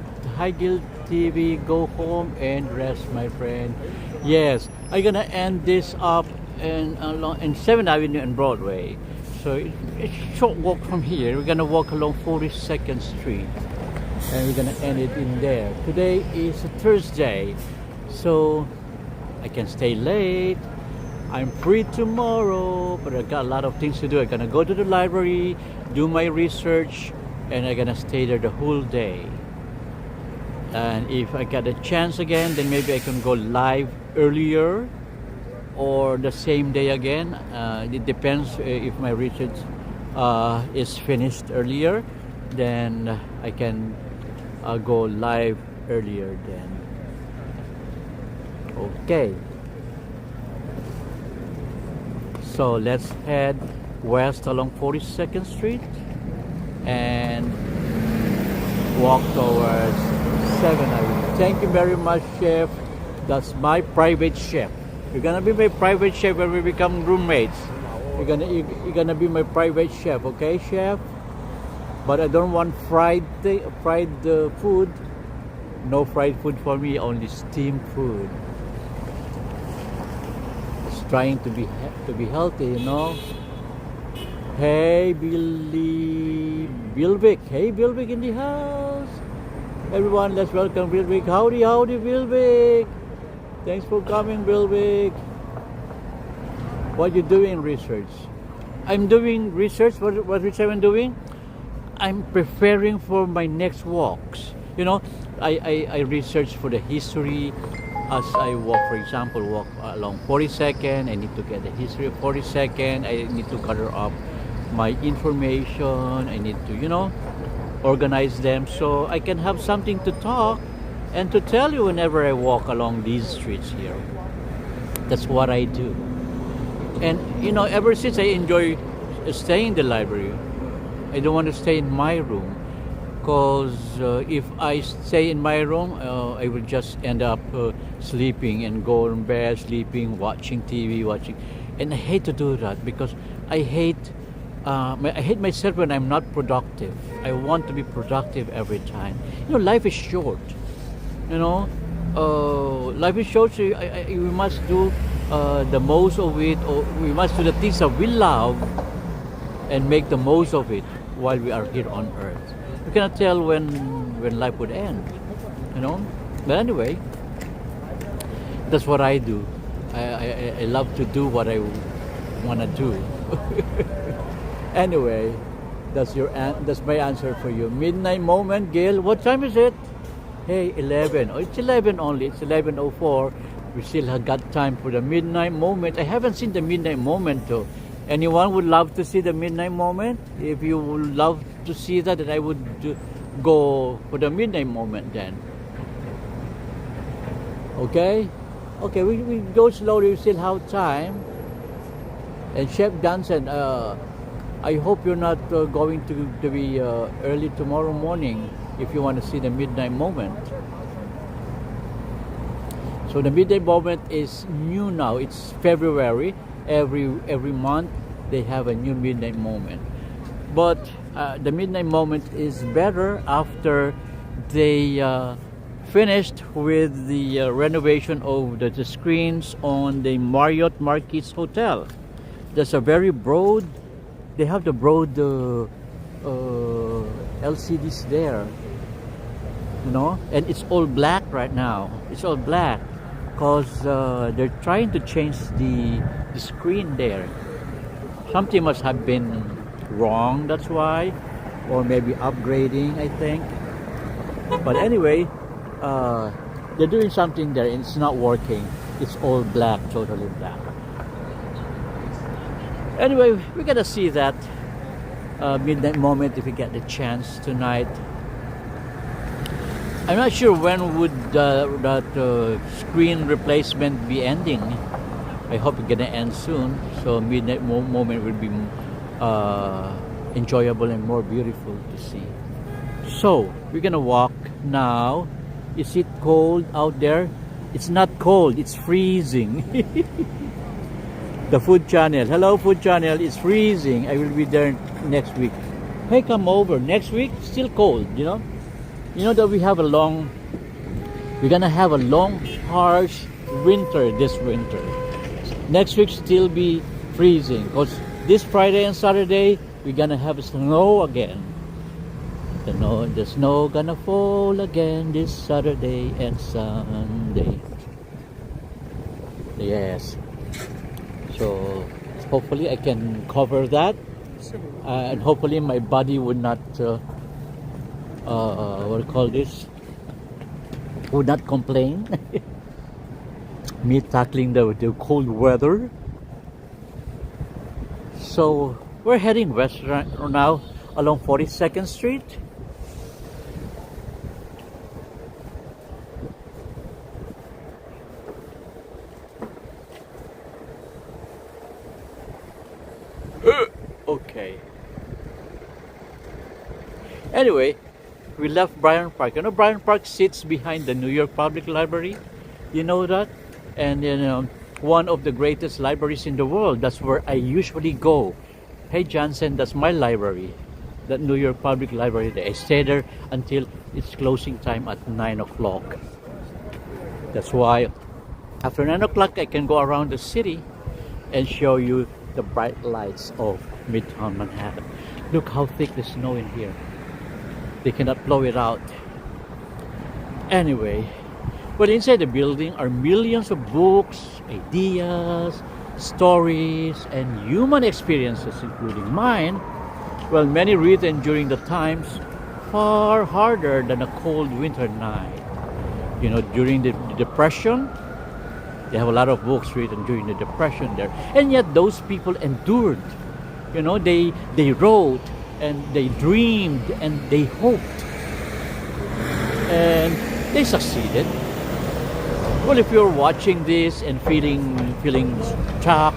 Speaker 1: TV, go home and rest, my friend. Yes, I'm gonna end this up in 7th Avenue and Broadway. So it's a short walk from here. We're gonna walk along 42nd Street, and we're gonna end it in there. Today is a Thursday, so I can stay late. I'm free tomorrow, but I got a lot of things to do. I'm gonna go to the library, do my research, and I'm gonna stay there the whole day. And if I get a chance again, then maybe I can go live earlier or the same day again. It depends if my research is finished earlier, then I can go live earlier then. Okay. So let's head west along 42nd Street and walk towards 7th Avenue. Thank you very much, Chef. That's my private chef. You're gonna be my private chef when we become roommates. You're gonna be my private chef, okay, Chef? But I don't want fried food. No fried food for me, only steamed food. Trying to be healthy, you know. Hey Bilvic. Hey Bilvic in the house. Everyone, let's welcome Bilvic. Howdy, Bilvic. Thanks for coming, Bilvic. What you doing research? I'm doing research. What research I'm doing? I'm preparing for my next walks. You know, I research for the history. As I walk, for example, walk along 42nd, I need to get the history of 42nd. I need to gather up my information. I need to, you know, organize them so I can have something to talk and to tell you whenever I walk along these streets here. That's what I do. And, you know, ever since I enjoy staying in the library, I don't want to stay in my room. Because if I stay in my room, I will just end up sleeping and go in bed, sleeping, watching TV, and I hate to do that because I hate myself when I'm not productive. I want to be productive every time. You know, life is short. You know, life is short, so we must do the most of it, or we must do the things that we love and make the most of it while we are here on Earth. You cannot tell when life would end, you know. But anyway, that's what I do. I love to do what I want to do. Anyway, that's my answer for you. Midnight moment, Gail. What time is it? Hey, 11. Oh, it's 11 only. It's 11:04. We still have got time for the midnight moment. I haven't seen the midnight moment though. Anyone would love to see the midnight moment? If you would love to see that, then I would go for the midnight moment then. Okay? Okay, we go slowly, we still have time. And Chef Johnson, I hope you're not going to be early tomorrow morning if you want to see the midnight moment. So the midnight moment is new now. It's February. Every month they have a new midnight moment, but the midnight moment is better after they finished with the renovation of the screens on the Marriott Marquis Hotel. There's a very broad. They have the broad LCDs there, you know, and it's all black right now. It's all black because they're trying to change the screen there. Something must have been wrong, that's why, or maybe upgrading, I think. But anyway, they're doing something there and it's not working. It's all black, totally black. Anyway, we're gonna see that midnight moment if we get the chance tonight. I'm not sure when would that screen replacement be ending. I hope it's gonna end soon, so midnight moment will be enjoyable and more beautiful to see. So we're gonna walk now. Is it cold out there? It's not cold, it's freezing. The food channel, hello food channel, it's freezing. I will be there next week. Hey, come over next week. Still cold, you know. You know that we're gonna have a long, harsh winter this winter. Next week still be freezing because this Friday and Saturday we're gonna have snow again. The snow gonna fall again this Saturday and Sunday. Yes. So hopefully I can cover that, and hopefully my body would not what do you call this? Would not complain. Me tackling the cold weather. So we're heading west right now along 42nd Street. Okay. Anyway, we left Bryant Park. You know, Bryant Park sits behind the New York Public Library. You know that? And one of the greatest libraries in the world. That's where I usually go. Hey Johnson, that's my library. That New York Public Library. I stay there until its closing time at 9 o'clock. That's why after 9 o'clock I can go around the city and show you the bright lights of Midtown Manhattan. Look how thick the snow in here. They cannot blow it out. Anyway, but inside the building are millions of books, ideas, stories, and human experiences, including mine. Well, many written during the times far harder than a cold winter night. You know, during the Depression, they have a lot of books written during the Depression there. And yet those people endured. You know, they wrote and they dreamed and they hoped. And they succeeded. Well, if you're watching this and feeling stuck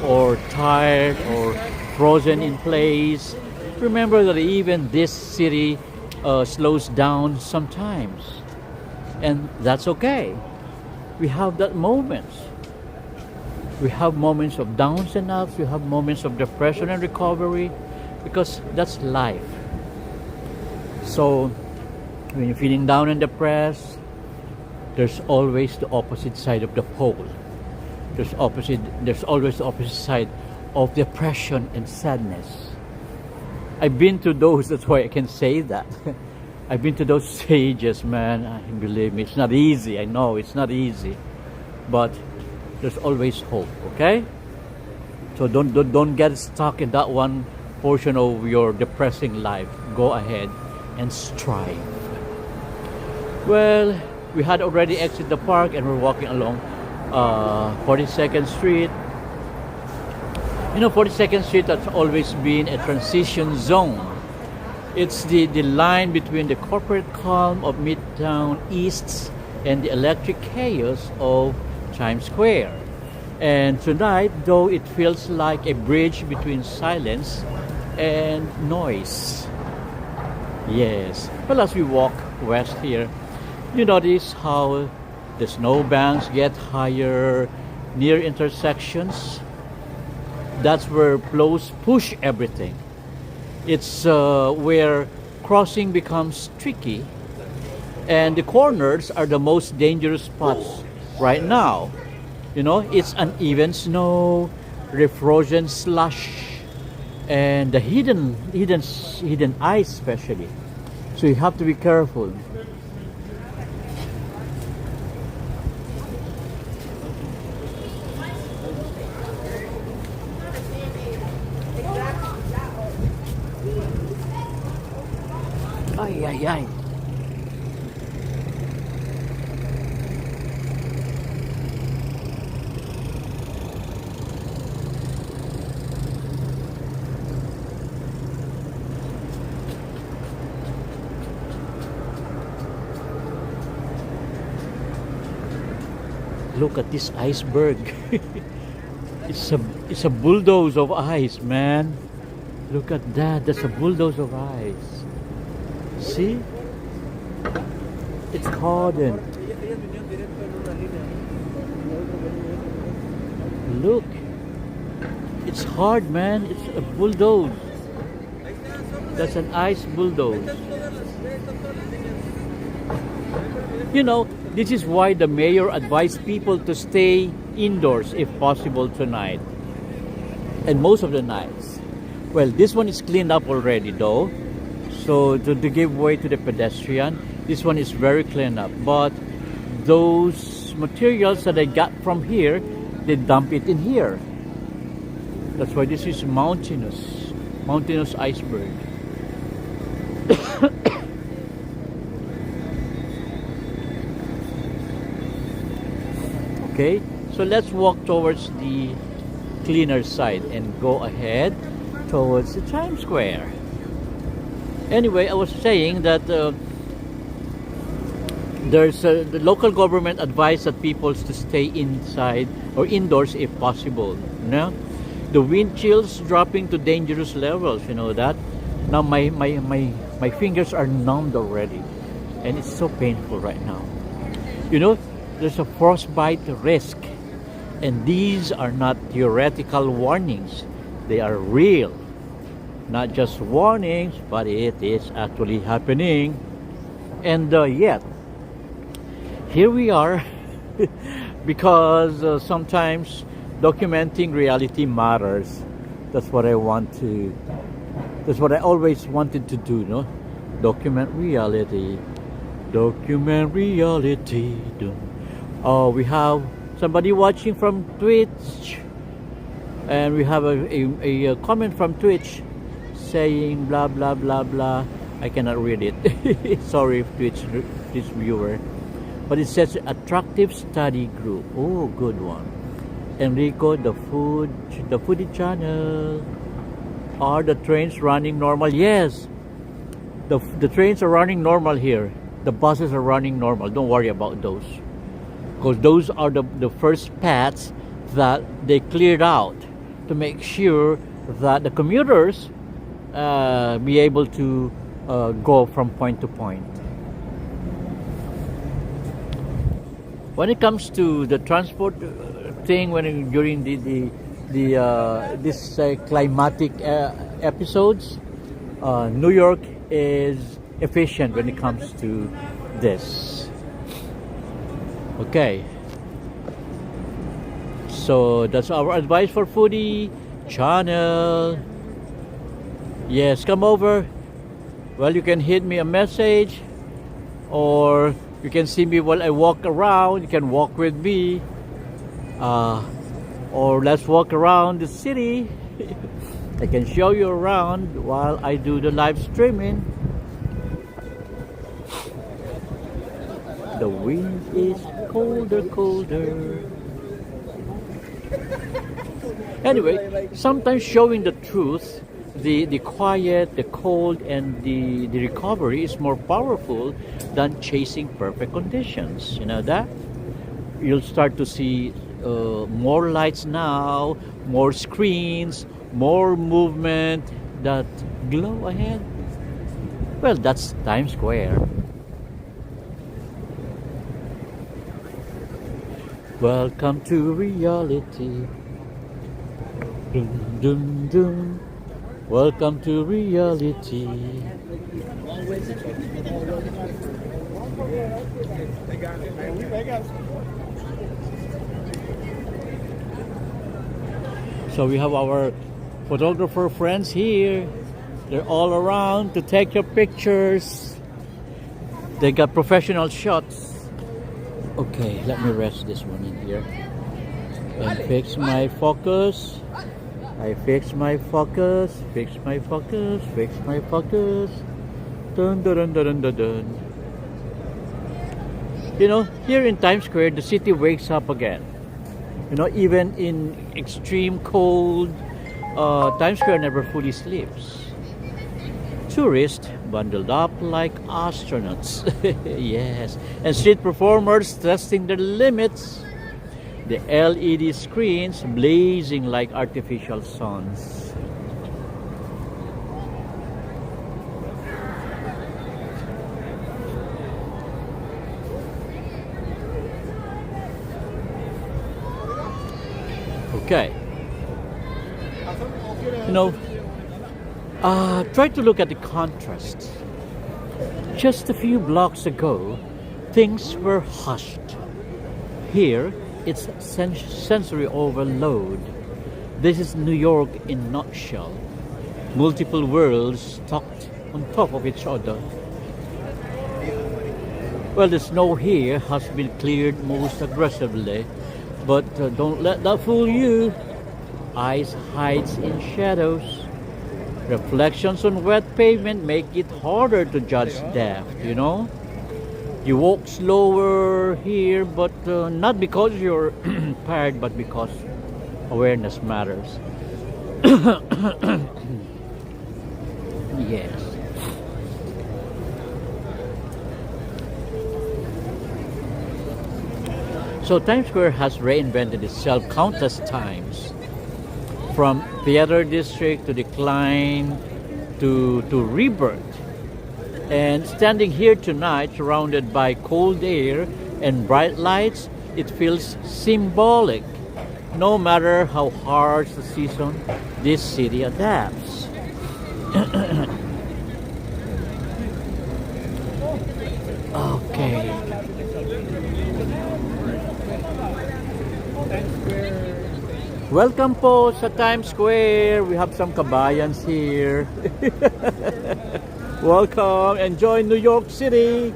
Speaker 1: or tired or frozen in place, remember that even this city slows down sometimes. And that's okay. We have that moments. We have moments of downs and ups. We have moments of depression and recovery, because that's life. So when you're feeling down and depressed, there's always the opposite side of the pole. There's always the opposite side of depression and sadness. I've been to those, that's why I can say that. I've been to those stages, man. Believe me, it's not easy. I know it's not easy, but there's always hope. Okay, so don't get stuck in that one portion of your depressing life. Go ahead and strive. Well, we had already exited the park and we're walking along 42nd Street. You know, 42nd Street has always been a transition zone. It's the line between the corporate calm of Midtown East and the electric chaos of Times Square. And tonight, though, it feels like a bridge between silence and noise. Yes. Well, as we walk west here, you notice how the snowbanks get higher near intersections. That's where flows push everything. It's where crossing becomes tricky, and the corners are the most dangerous spots right now. You know, it's uneven snow, refrozen slush, and the hidden ice especially. So you have to be careful. Ay, ay, ay. Look at this iceberg. It's a bulldoze of ice, man. Look at that. That's a bulldoze of ice. See? It's hardened. Look. It's hard, man. It's a bulldoze. That's an ice bulldoze. You know, this is why the mayor advised people to stay indoors if possible tonight. And most of the nights. Well, this one is cleaned up already though. So to give way to the pedestrian, this one is very cleaned up. But those materials that I got from here, they dump it in here. That's why this is mountainous iceberg. Okay, so let's walk towards the cleaner side and go ahead towards the Times Square. Anyway, I was saying that the local government advised that people to stay inside or indoors if possible. No? The wind chills dropping to dangerous levels, you know that? Now my fingers are numbed already and it's so painful right now. You know, there's a frostbite risk, and these are not theoretical warnings. They are real. Not just warnings, but it is actually happening. And yet, here we are because sometimes documenting reality matters. That's what I always wanted to do, no? Document reality. Document reality. Oh, we have somebody watching from Twitch. And we have a comment from Twitch saying blah blah blah blah. I cannot read it. Sorry, Twitch viewer. But it says attractive study group. Oh, good one. Enrico, the foodie channel. Are the trains running normal? Yes. The trains are running normal here. The buses are running normal. Don't worry about those. Because those are the first paths that they cleared out to make sure that the commuters be able to go from point to point. When it comes to the transport thing, during this climatic episodes, New York is efficient when it comes to this. Okay. So that's our advice for foodie channel. Yes, come over. Well, you can hit me a message, or you can see me while I walk around. You can walk with me, or let's walk around the city. I can show you around while I do the live streaming. The wind is colder. Anyway, sometimes showing the truth, the quiet, the cold, and the recovery is more powerful than chasing perfect conditions. You know that? You'll start to see more lights now, more screens, more movement that glow ahead. Well, that's Times Square. Welcome to reality. Dum, dum, dum. Welcome to reality. So we have our photographer friends here. They're all around to take your pictures. They got professional shots. Okay, let me rest this one in here and fix my focus. I fix my focus. Dun, dun, dun, dun, dun, dun. You know, here in Times Square, the city wakes up again. You know, even in extreme cold, Times Square never fully sleeps. Tourists bundled up like astronauts. Yes, and street performers testing their limits. The LED screens blazing like artificial suns. Okay. You know, try to look at the contrast. Just a few blocks ago, things were hushed. Here, it's sensory overload. This is New York in a nutshell. Multiple worlds stacked on top of each other. Well, the snow here has been cleared most aggressively, but don't let that fool you. Ice hides in shadows. Reflections on wet pavement make it harder to judge depth, you know? You walk slower here, but not because you're tired, but because awareness matters. Yes. So Times Square has reinvented itself countless times. From theater district to decline to rebirth. And standing here tonight, surrounded by cold air and bright lights, it feels symbolic. No matter how harsh the season, this city adapts. Okay. Welcome po sa Times Square. We have some kabayans here. Welcome. Enjoy New York City.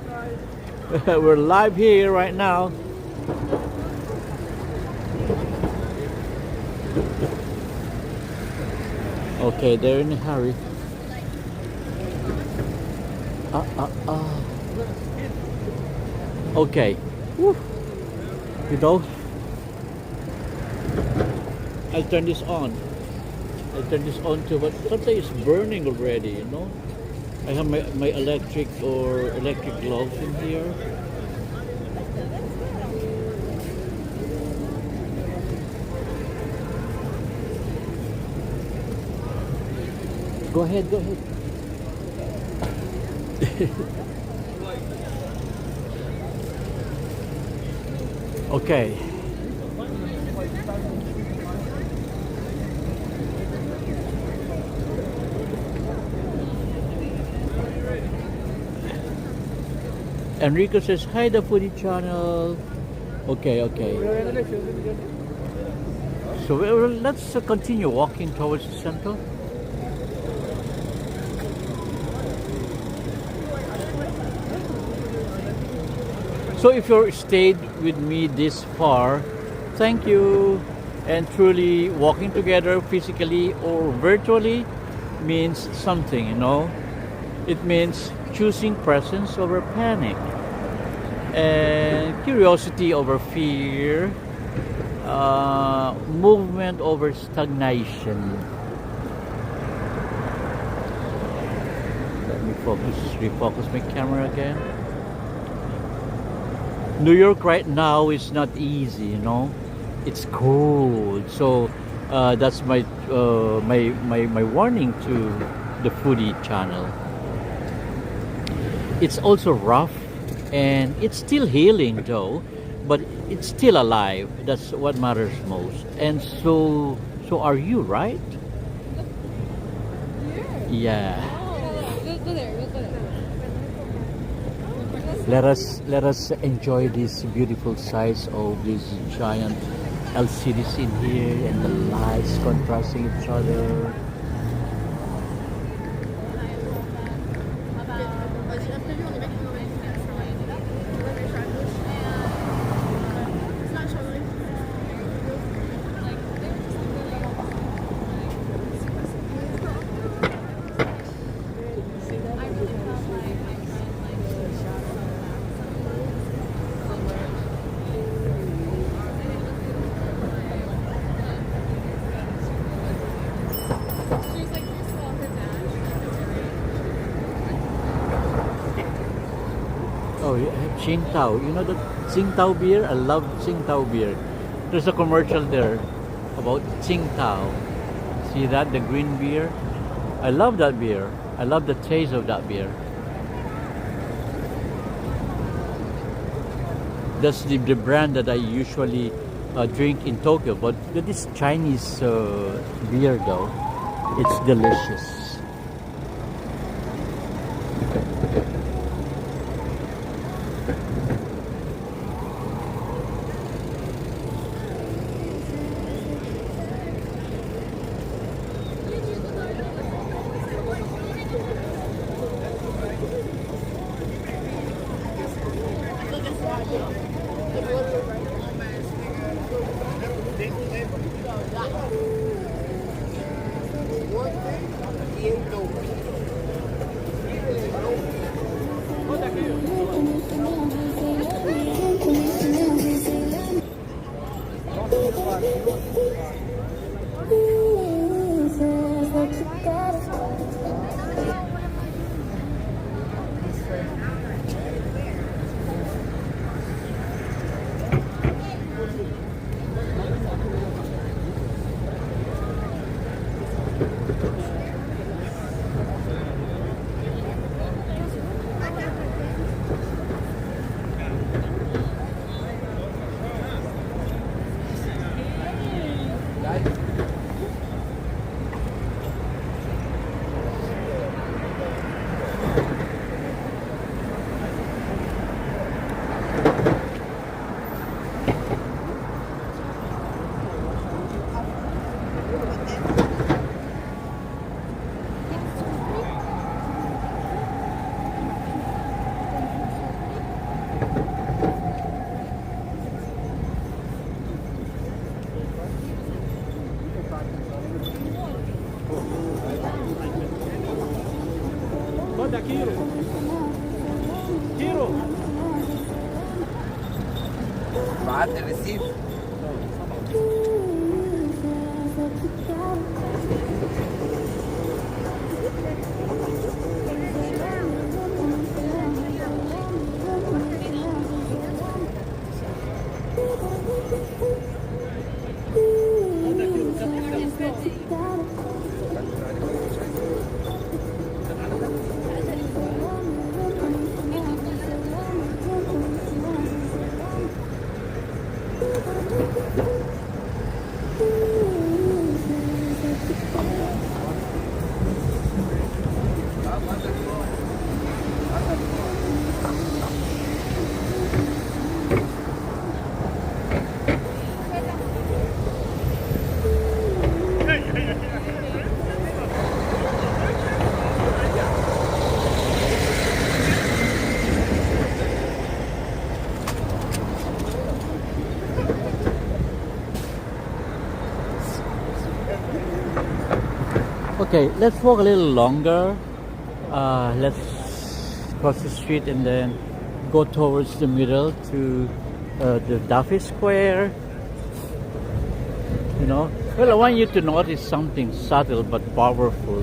Speaker 1: We're live here right now. Okay, they're in a hurry. Okay. Woo. You know, I'll turn this on. I'll turn this on too, but something is burning already, you know. I have my electric gloves in here. Go ahead. Okay. Enrico says, hi, the foodie channel. Okay. So let's continue walking towards the center. So if you stayed with me this far, thank you. And truly walking together physically or virtually means something, you know. It means choosing presence over panic, and curiosity over fear, movement over stagnation. Let me refocus my camera again. New York right now is not easy, you know. It's cold, so that's my warning to the foodie channel. It's also rough, and it's still healing though, but it's still alive. That's what matters most. And so are you, right? Yeah.
Speaker 2: Go there.
Speaker 1: Let us enjoy this beautiful size of these giant LCDs in here, and the lights contrasting each other. Oh, Tsingtao. You know the Tsingtao beer? I love Tsingtao beer. There's a commercial there about Tsingtao. See that? The green beer. I love that beer. I love the taste of that beer. That's the brand that I usually drink in Tokyo. But this Chinese beer though, it's delicious.
Speaker 2: بعت الريسيف.
Speaker 1: Okay, let's walk a little longer. Let's cross the street and then go towards the middle to the Greeley Square. You know, well, I want you to notice something subtle but powerful.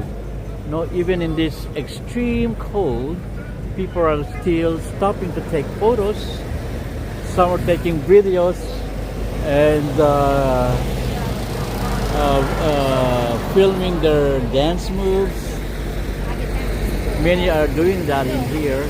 Speaker 1: You know, even in this extreme cold, people are still stopping to take photos. Some are taking videos and filming their dance moves. Many are doing that in here.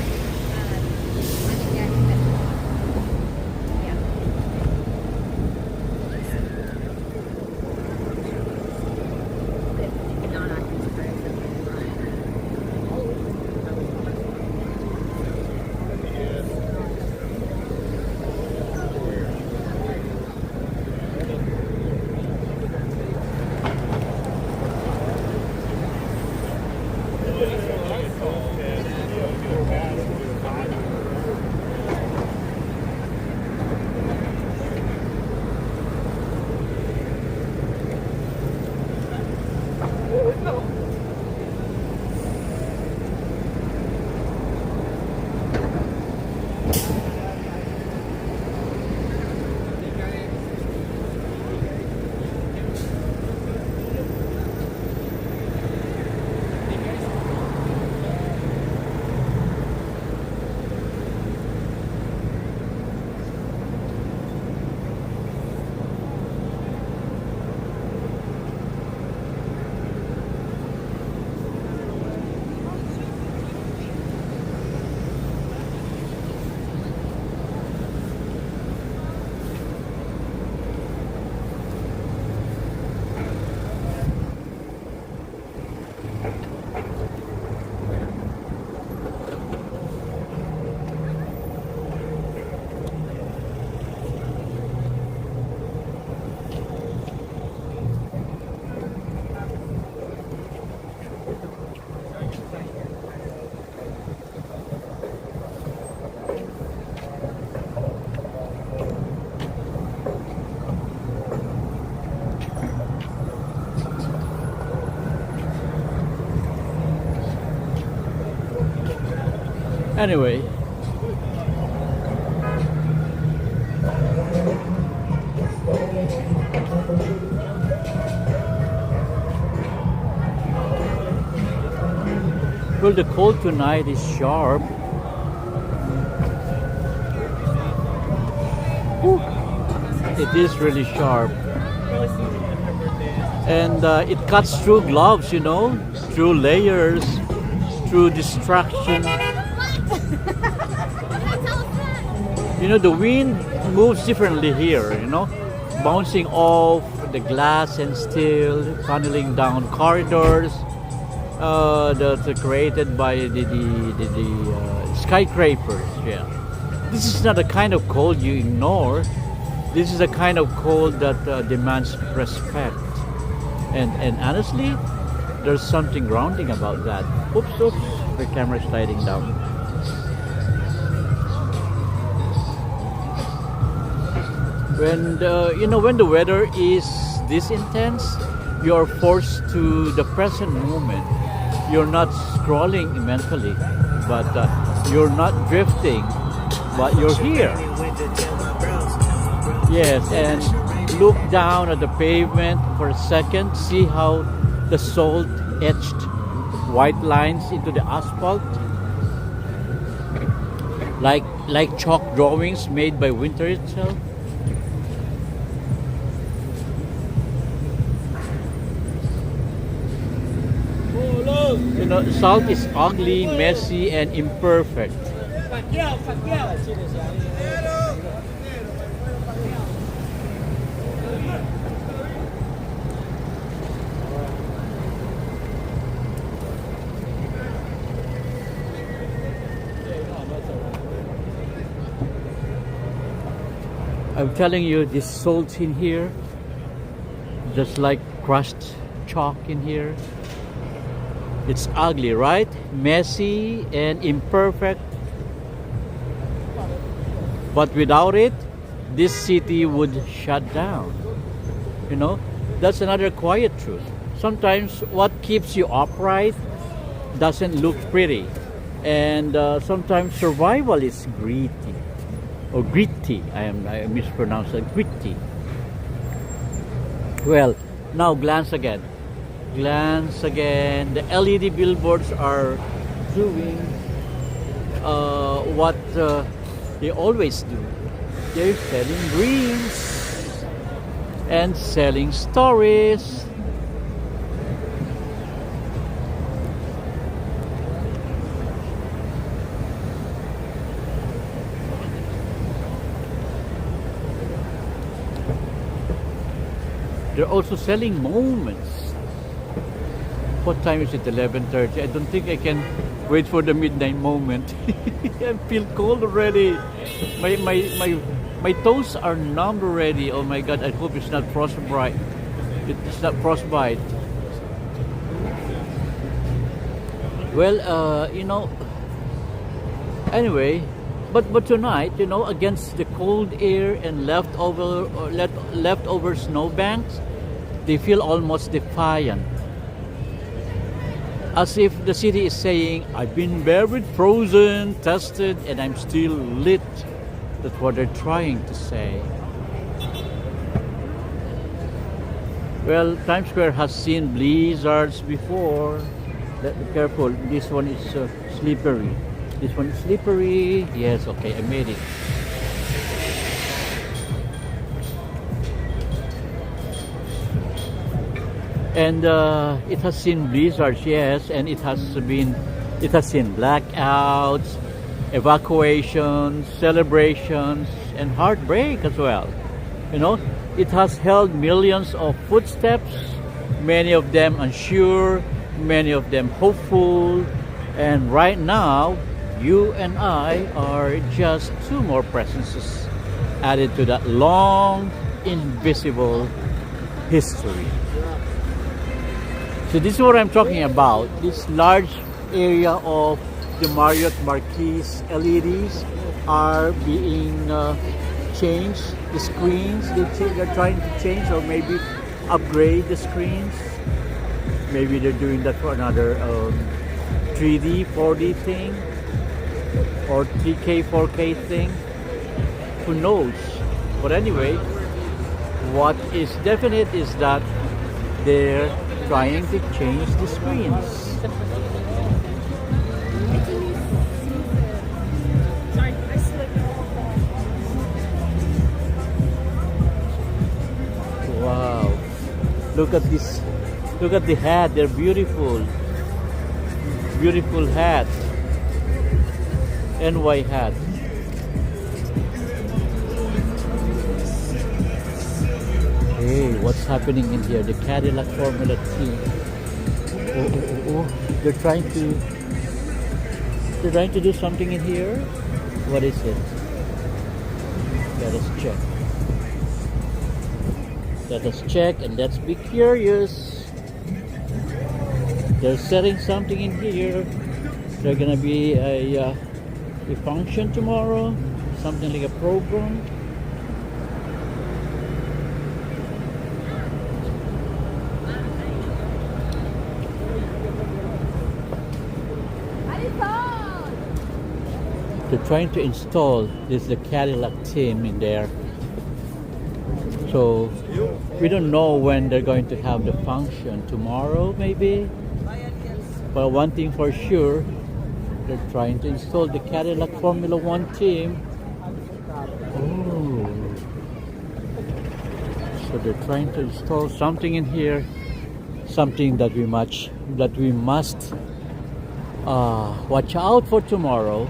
Speaker 1: Anyway, well, the cold tonight is sharp. Whew. It is really sharp. And it cuts through gloves, you know, through layers, through distraction. You know, the wind moves differently here, you know, bouncing off the glass and steel, funneling down corridors that are created by the skyscrapers. Yeah, this is not a kind of cold you ignore. This is a kind of cold that demands respect. And honestly, there's something grounding about that. Oops, the camera sliding down. When when the weather is this intense, you're forced to the present moment. You're not scrolling mentally, but you're not drifting, but you're here. Yes, and look down at the pavement for a second. See how the salt etched white lines into the asphalt, like chalk drawings made by winter itself. You know, salt is ugly, messy, and imperfect. I'm telling you, this salt in here, just like crushed chalk in here. It's ugly, right? Messy and imperfect. But without it, this city would shut down. You know, that's another quiet truth. Sometimes what keeps you upright doesn't look pretty. And sometimes survival is gritty. Or gritty. I mispronounced it. Gritty. Well, now glance again. Glance again. The LED billboards are doing what they always do. They're selling dreams and selling stories. They're also selling moments. What time is it? 11:30. I don't think I can wait for the midnight moment. I feel cold already. My toes are numb already. Oh my God! I hope it's not frostbite. It's not frostbite. Well, Anyway, but tonight, against the cold air and leftover snowbanks, they feel almost defiant. As if the city is saying, I've been buried, frozen, tested, and I'm still lit. That's what they're trying to say. Well, Times Square has seen blizzards before. Be careful, this one is slippery. This one is slippery. Yes, okay, I made it. And it has seen blizzards, yes, and it has seen blackouts, evacuations, celebrations, and heartbreak as well. It has held millions of footsteps, many of them unsure, many of them hopeful, and right now, you and I are just two more presences added to that long, invisible history. So this is what I'm talking about. This large area of the Marriott Marquis LEDs are being changed. The screens, they're trying to change or maybe upgrade the screens. Maybe they're doing that for another 3D, 4D thing. or 3K, 4K thing. Who knows? But anyway, what is definite is that they're trying to change the screens. Wow. Look at this. Look at the hat. They're beautiful. Beautiful hat. NY hat. Hey, what's happening in here? The Cadillac Formula team. Oh. They're trying to do something in here. What is it? Let us check. Let us check and let's be curious. They're setting something in here. There's gonna be a function tomorrow, something like a program. They're trying to install the Cadillac team in there. So we don't know when they're going to have the function, tomorrow maybe. But one thing for sure, they're trying to install the Cadillac Formula One team. Oh. So they're trying to install something in here, something that we must watch out for tomorrow.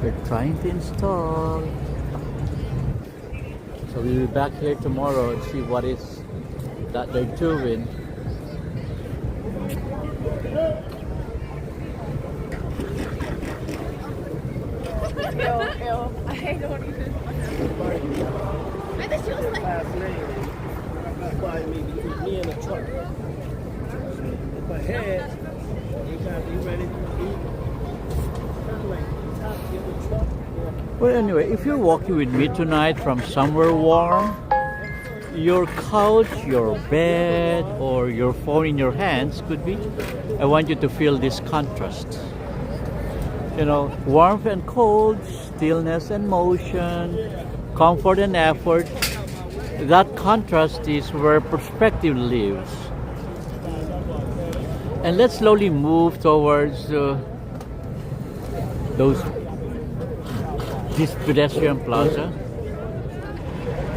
Speaker 1: They're trying to install. So we'll be back here tomorrow and see what is that they're doing.
Speaker 3: I don't even. I thought she was like.
Speaker 4: Me in the truck. If I had, you gotta be ready to eat.
Speaker 1: Well, anyway, if you're walking with me tonight from somewhere warm, your couch, your bed, or your phone in your hands could be. I want you to feel this contrast. You know, warmth and cold, stillness and motion, comfort and effort. That contrast is where perspective lives. And let's slowly move towards this pedestrian plaza.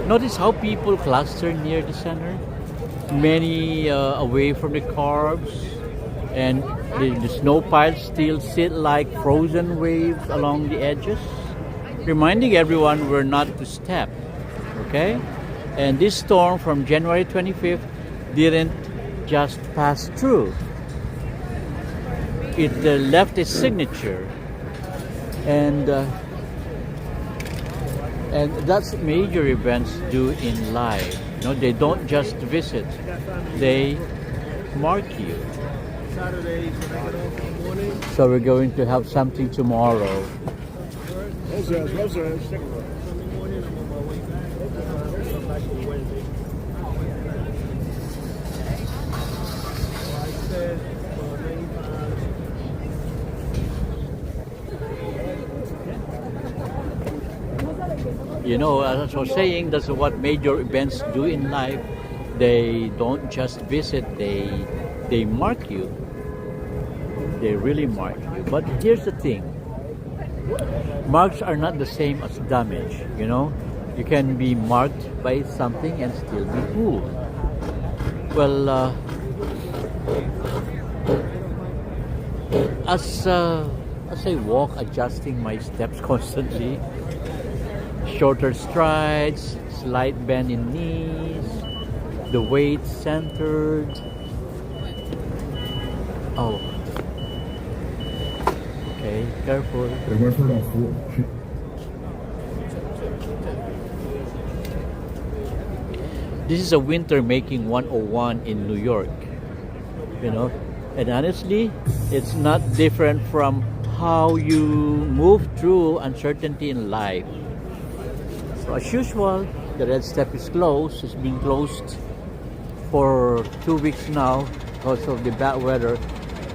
Speaker 1: Notice how people cluster near the center, many away from the cars, and the snow piles still sit like frozen waves along the edges, reminding everyone we're not to step, okay? And this storm from January 25th didn't just pass through. It left a signature, and that's what major events do in life. You know, they don't just visit; they mark you. So we're going to have something tomorrow. You know, as I was saying, that's what major events do in life. They don't just visit, they mark you. They really mark you. But here's the thing. Marks are not the same as damage, you know. You can be marked by something and still be moved. Well, as I walk, adjusting my steps constantly, shorter strides, slight bend in knees, the weight centered. Oh. Okay, careful. This is a winter making 101 in New York, you know, and honestly, it's not different from how you move through uncertainty in life. So as usual, the red step is closed. It's been closed for 2 weeks now because of the bad weather,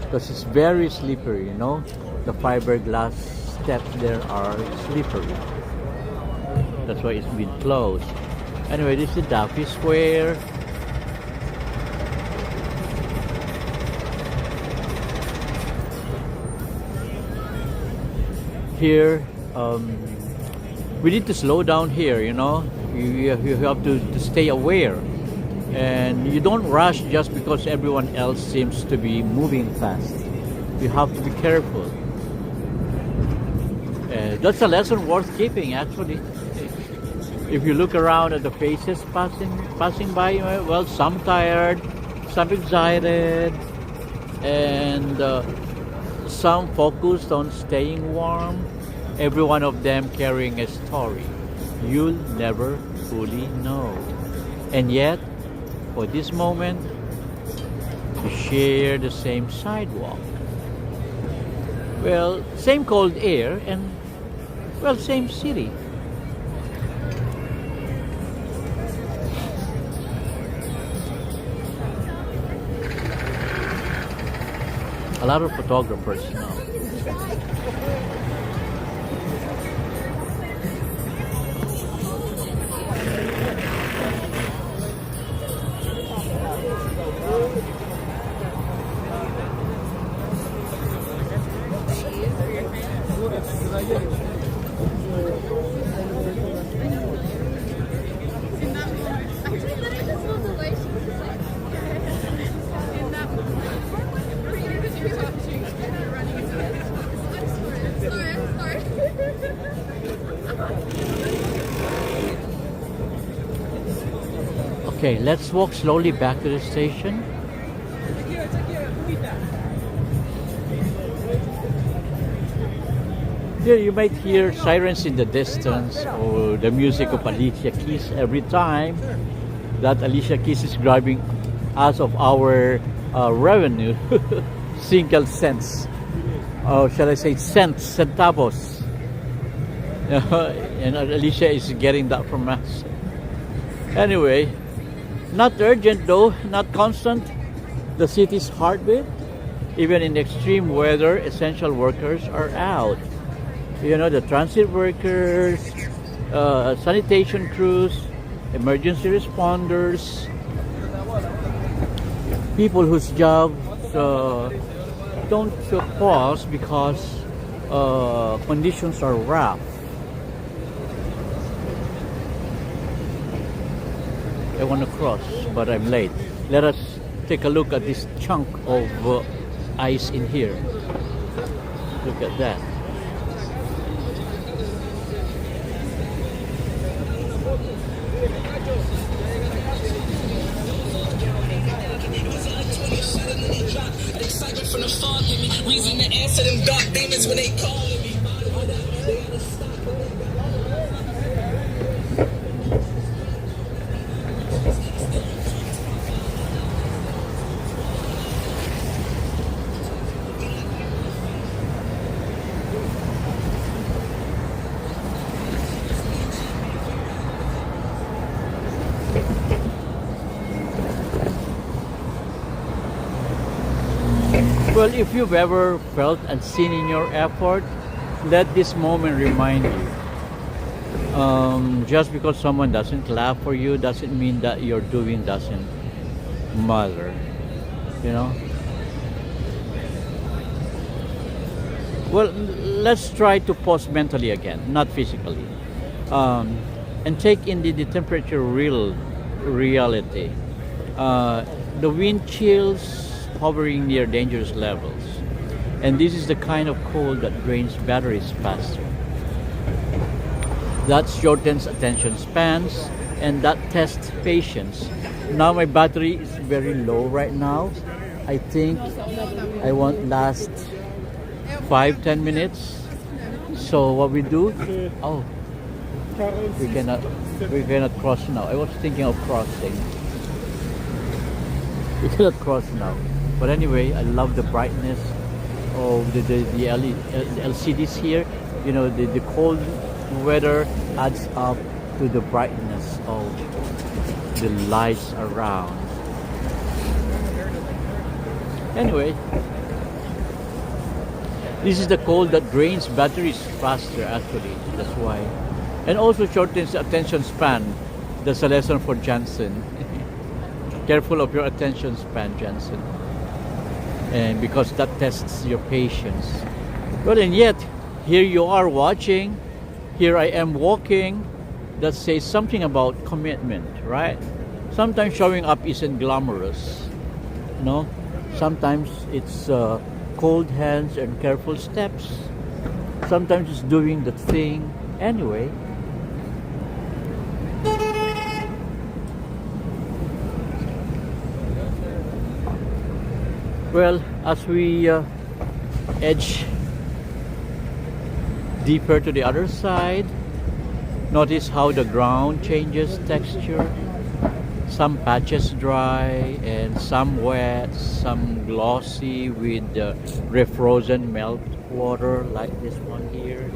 Speaker 1: because it's very slippery, you know. The fiberglass steps there are slippery. That's why it's been closed. Anyway, this is Greeley Square. Here, we need to slow down here, you know. You have to stay aware. And you don't rush just because everyone else seems to be moving fast. You have to be careful. That's a lesson worth keeping, actually. If you look around at the faces passing by, well, some tired, some excited, and some focused on staying warm. Every one of them carrying a story. You'll never fully know. And yet, for this moment, you share the same sidewalk. Well, same cold air and, well, same city. A lot of photographers now. Okay, let's walk slowly back to the station. Here you might hear sirens in the distance or the music of Alicia Keys every time that Alicia Keys is grabbing us of our revenue, single cents, or shall I say centavos. And Alicia is getting that from us. Anyway, not urgent though, not constant. The city's heartbeat. Even in extreme weather, essential workers are out. You know, the transit workers, sanitation crews, emergency responders, people whose jobs don't pause because conditions are rough. I want to cross, but I'm late. Let us take a look at this chunk of ice in here. Look at that.
Speaker 5: From the fog, give me reason to answer them dark demons when they calling me.
Speaker 1: Well, if you've ever felt unseen in your effort, let this moment remind you. Just because someone doesn't clap for you doesn't mean that your doing doesn't matter. You know? Well, let's try to pause mentally again, not physically. And take in the temperature reality. The wind chills hovering near dangerous levels. And this is the kind of cold that drains batteries faster. That shortens attention spans and that tests patience. Now my battery is very low right now. I think I won't last 5-10 minutes. So what we do, we cannot cross now. I was thinking of crossing. We cannot cross now. But anyway, I love the brightness of the LCDs here. You know, the cold weather adds up to the brightness of the lights around. Anyway, this is the cold that drains batteries faster actually. That's why. And also shortens the attention span. That's a lesson for Johnson. Careful of your attention span, Johnson. And because that tests your patience. Well, and yet, here you are watching. Here I am walking. That says something about commitment, right? Sometimes showing up isn't glamorous. No? Sometimes it's cold hands and careful steps. Sometimes it's doing the thing anyway. Well, as we edge deeper to the other side, notice how the ground changes texture. Some patches dry and some wet, some glossy with refrozen melt water like this one here.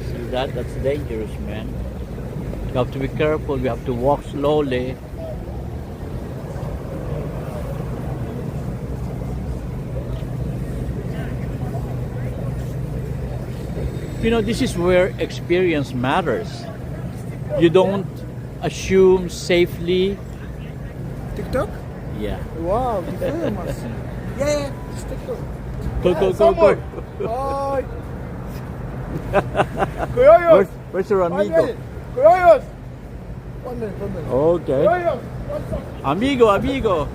Speaker 1: See that? That's dangerous, man. You have to be careful. You have to walk slowly. You know, this is where experience matters. You don't assume safely.
Speaker 4: TikTok?
Speaker 1: Yeah.
Speaker 4: Wow, que famous. Yeah, just TikTok.
Speaker 1: Go.
Speaker 4: Ay. Coyoyos.
Speaker 1: Where's your amigo?
Speaker 4: Coyoyos. One minute.
Speaker 1: Okay.
Speaker 4: Coyoyos. What's up?
Speaker 1: Amigo.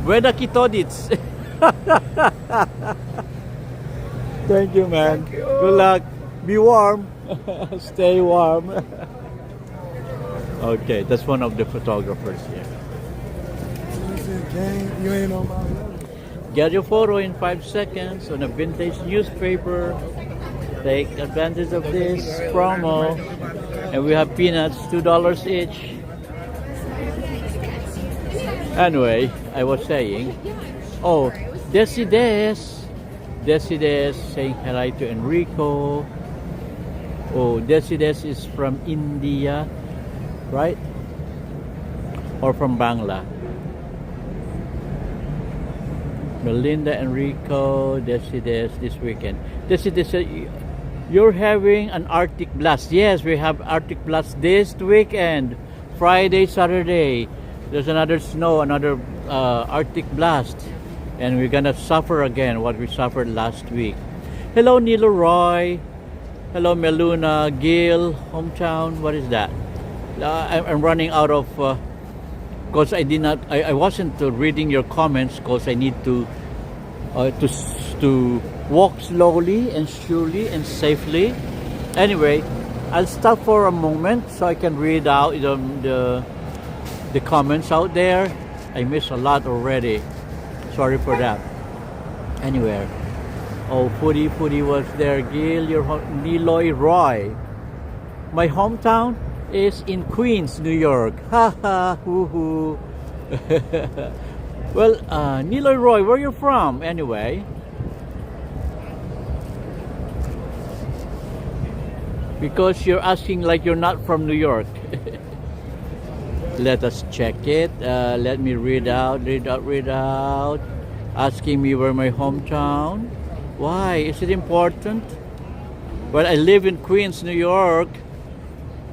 Speaker 1: Buena kitodits. Thank you, man.
Speaker 4: Thank you.
Speaker 1: Good luck. Be warm. Stay warm. Okay, that's one of the photographers here.
Speaker 4: You ain't on my level.
Speaker 1: Get your photo in 5 seconds on a vintage newspaper. Take advantage of this promo. And we have peanuts, $2 each. Anyway, I was saying, oh, Desides saying hello to Enrico. Oh, Desides is from India, right? Or from Bangla. Melinda, Enrico, Desides this weekend. Desides, you're having an Arctic blast. Yes, we have Arctic blast this weekend. Friday, Saturday. There's another snow, another Arctic blast. And we're gonna suffer again what we suffered last week. Hello, Nilo Roy. Hello, Meluna, Gil, hometown. What is that? I'm running out of because I wasn't reading your comments because I need to walk slowly and surely and safely. Anyway, I'll stop for a moment so I can read out the comments out there. I missed a lot already. Sorry for that. Anyway, oh, Foodie was there. Gil, your Niloy Roy. My hometown is in Queens, New York. Ha ha, hoo hoo. Well, Niloy Roy, where you from anyway? Because you're asking like you're not from New York. Let us check it. Let me read out. Asking me where my hometown. Why? Is it important? Well, I live in Queens, New York.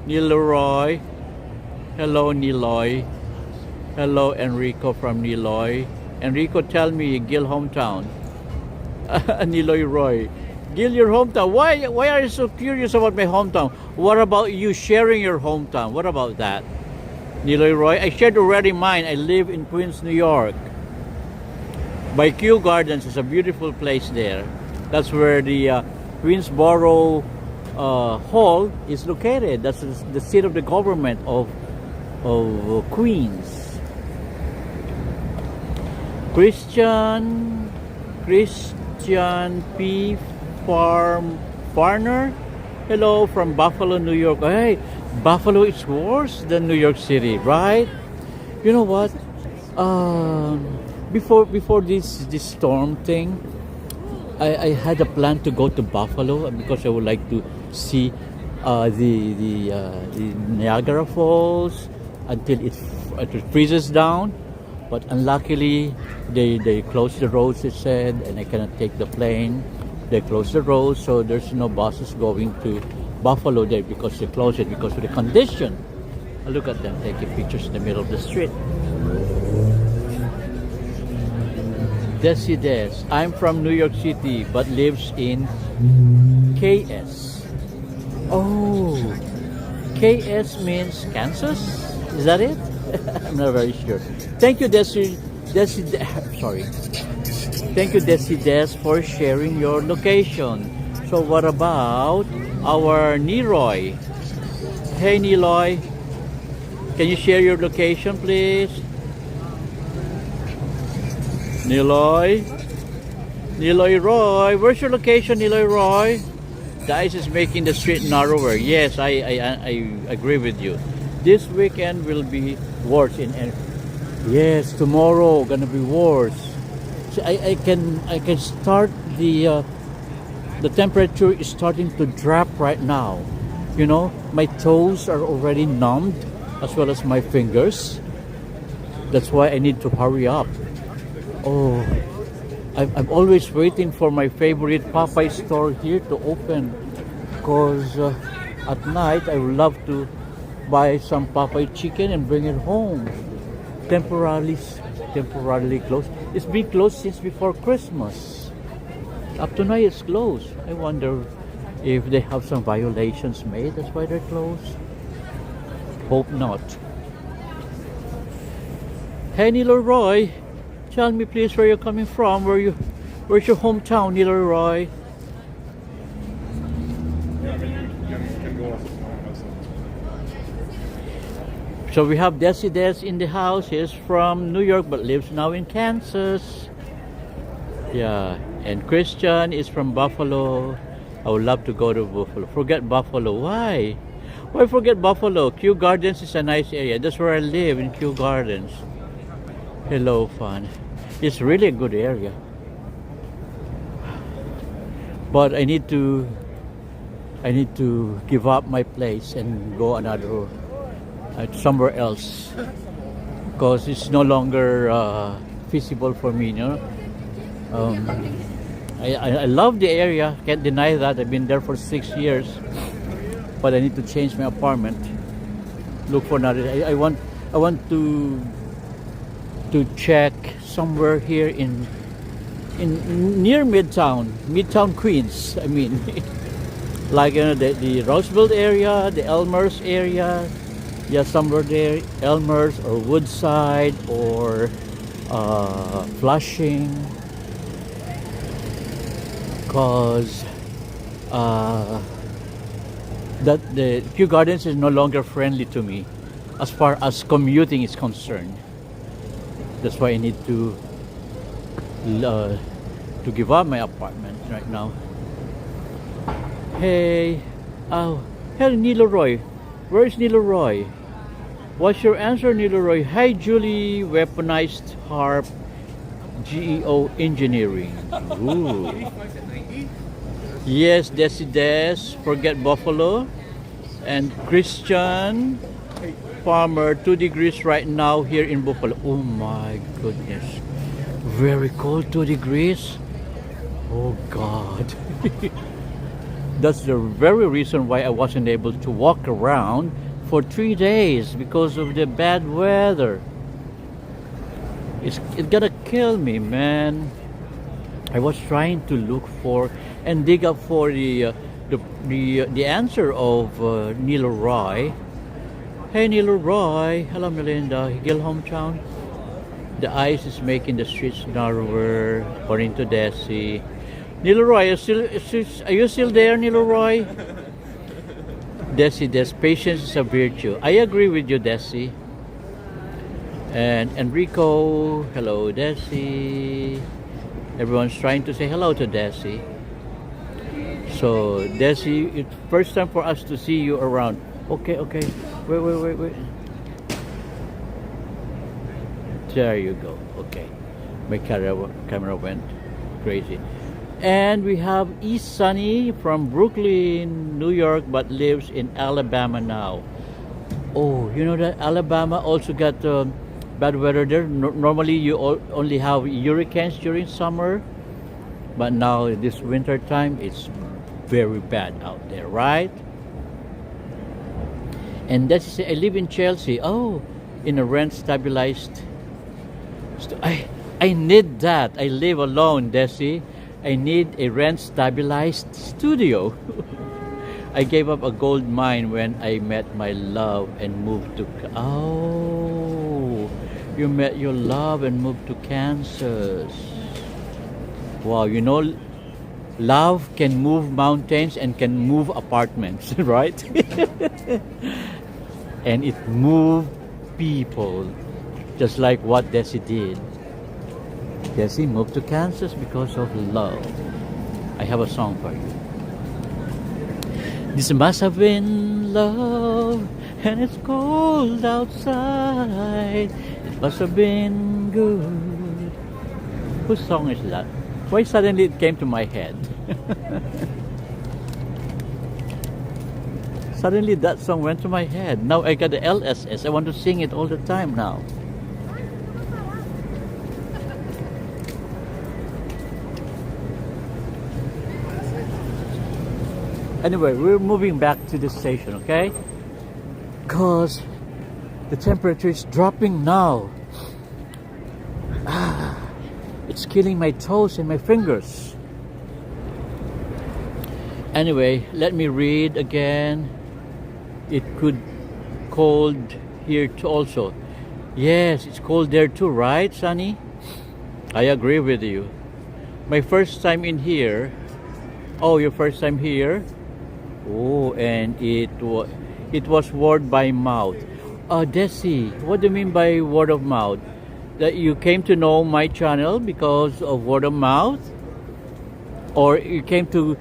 Speaker 1: Niloy. Hello, Niloy. Hello, Enrico from Niloy. Enrico, tell me, Gil hometown. Niloy Roy. Gil, your hometown. Why are you so curious about my hometown? What about you sharing your hometown? What about that? Niloy Roy, I shared already mine. I live in Queens, New York. By Kew Gardens is a beautiful place there. That's where the Queensboro Hall is located. That's the seat of the government of Queens. Christian P. Farner. Hello from Buffalo, New York. Hey, Buffalo is worse than New York City, right? You know what? Before this storm thing, I had a plan to go to Buffalo because I would like to see the Niagara Falls. until it freezes down. But unluckily, they closed the roads, it said, and I cannot take the plane. They closed the roads, so there's no buses going to Buffalo there because they closed it because of the condition. Look at them taking pictures in the middle of the street. Desi Des. I'm from New York City but lives in KS. Oh, KS means Kansas? Is that it? I'm not very sure. Thank you, sorry. Thank you, Desi Des, for sharing your location. So what about our Niloy? Hey, Niloy. Can you share your location, please? Niloy? Niloy Roy. Where's your location, Niloy Roy? The ice is making the street narrower. Yes, I agree with you. This weekend will be worse yes, tomorrow gonna be worse. So I can start the temperature is starting to drop right now. You know, my toes are already numbed as well as my fingers. That's why I need to hurry up. Oh, I'm always waiting for my favorite Popeye store here to open because at night I would love to buy some Popeye chicken and bring it home. Temporarily closed. It's been closed since before Christmas. Up to now it's closed. I wonder if they have some violations made. That's why they're closed. Hope not. Hey, Niloy Roy, tell me please where you're coming from. Where's your hometown, Niloy Roy? So we have Desi Des in the house. He's from New York but lives now in Kansas. Yeah, and Christian is from Buffalo. I would love to go to Buffalo. Forget Buffalo. Why? Why forget Buffalo? Kew Gardens is a nice area. That's where I live, in Kew Gardens. Hello, fun. It's really a good area. But I need to give up my place and go another somewhere else because it's no longer feasible for me, you know. I love the area, can't deny that. I've been there for 6 years, but I need to change my apartment, look for another. I want to check somewhere here in near Midtown Queens, I mean. Like, you know, the Roosevelt area, the Elmhurst area. Yeah, somewhere there, Elmhurst or Woodside or Flushing, because that the Kew Gardens is no longer friendly to me as far as commuting is concerned. That's why I need to give up my apartment right now. Hey, hey, Niloy. Where is Niloy? What's your answer, Niloy? Hi, Julie. Weaponized harp, GEO engineering. Ooh. Yes, Desi Des. Forget Buffalo. And Christian Farmer, 2 degrees right now here in Buffalo. Oh my goodness. Very cold, 2 degrees. Oh God. That's the very reason why I wasn't able to walk around for 3 days, because of the bad weather. It's gonna kill me, man. I was trying to look for and dig up for the answer of Niloy. Hey, Niloy. Hello, Melinda. Higil hometown. The ice is making the streets narrower, according to Desi. Niloy, are you still there, Niloy? Desi, patience is a virtue. I agree with you, Desi. And Enrico, hello, Desi. Everyone's trying to say hello to Desi. So, Desi, it's first time for us to see you around. Okay. Wait. There you go. Okay. My camera went crazy. And we have East Sunny from Brooklyn, New York, but lives in Alabama now. Oh, you know that Alabama also got bad weather there. Normally, you only have hurricanes during summer, but now this winter time, it's very bad out there, right? And that's I live in Chelsea. Oh, in a rent stabilized. I need that. I live alone, Desi. I need a rent stabilized studio. I gave up a gold mine when I met my love and moved to. Oh, you met your love and moved to Kansas. Wow, you know, love can move mountains and can move apartments, right? And it moved people, just like what Desi did. Desi moved to Kansas because of love. I have a song for you. This must have been love, and it's cold outside. It must have been good. Whose song is that? Why suddenly it came to my head? Suddenly that song went to my head. Now I got the LSS. I want to sing it all the time now. Anyway, we're moving back to the station, okay? Because the temperature is dropping now. It's killing my toes and my fingers. Anyway, let me read again. It could cold here too also. Yes, it's cold there too, right, Sunny? I agree with you. My first time in here. Oh, your first time here? Oh, and it was word by mouth. Desi, what do you mean by word of mouth? That you came to know my channel because of word of mouth, or you came to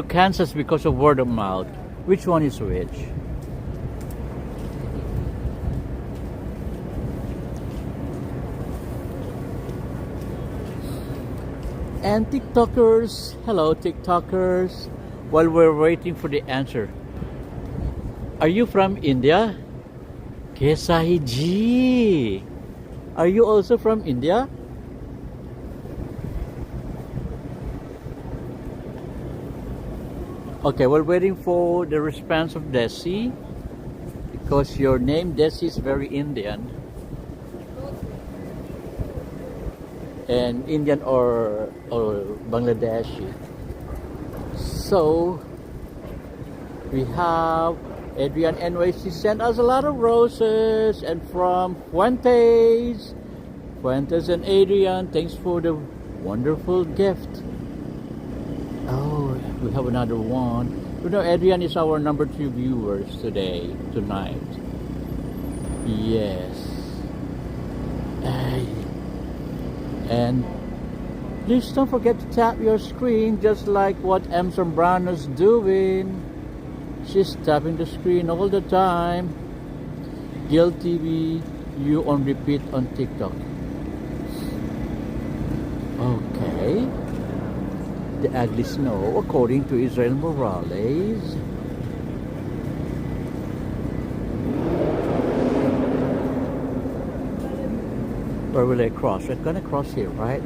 Speaker 1: Kansas because of word of mouth? Which one is which? And TikTokers, hello TikTokers. While we're waiting for the answer, are you from India? Kesahi ji. Are you also from India? Okay, we're waiting for the response of Desi, because your name Desi is very Indian. And Indian or Bangladeshi. So we have Adrian NYC sent us a lot of roses, and from Fuentes and Adrian, thanks for the wonderful gift. Oh, we have another one. You know, Adrian is our number 2 viewers tonight. Yes. And please don't forget to tap your screen, just like what M. Zambrano's doing. She's tapping the screen all the time. Gil TV, you on repeat on TikTok. Okay. The ugly snow, according to Israel Morales. Where will I cross? I'm gonna cross here, right?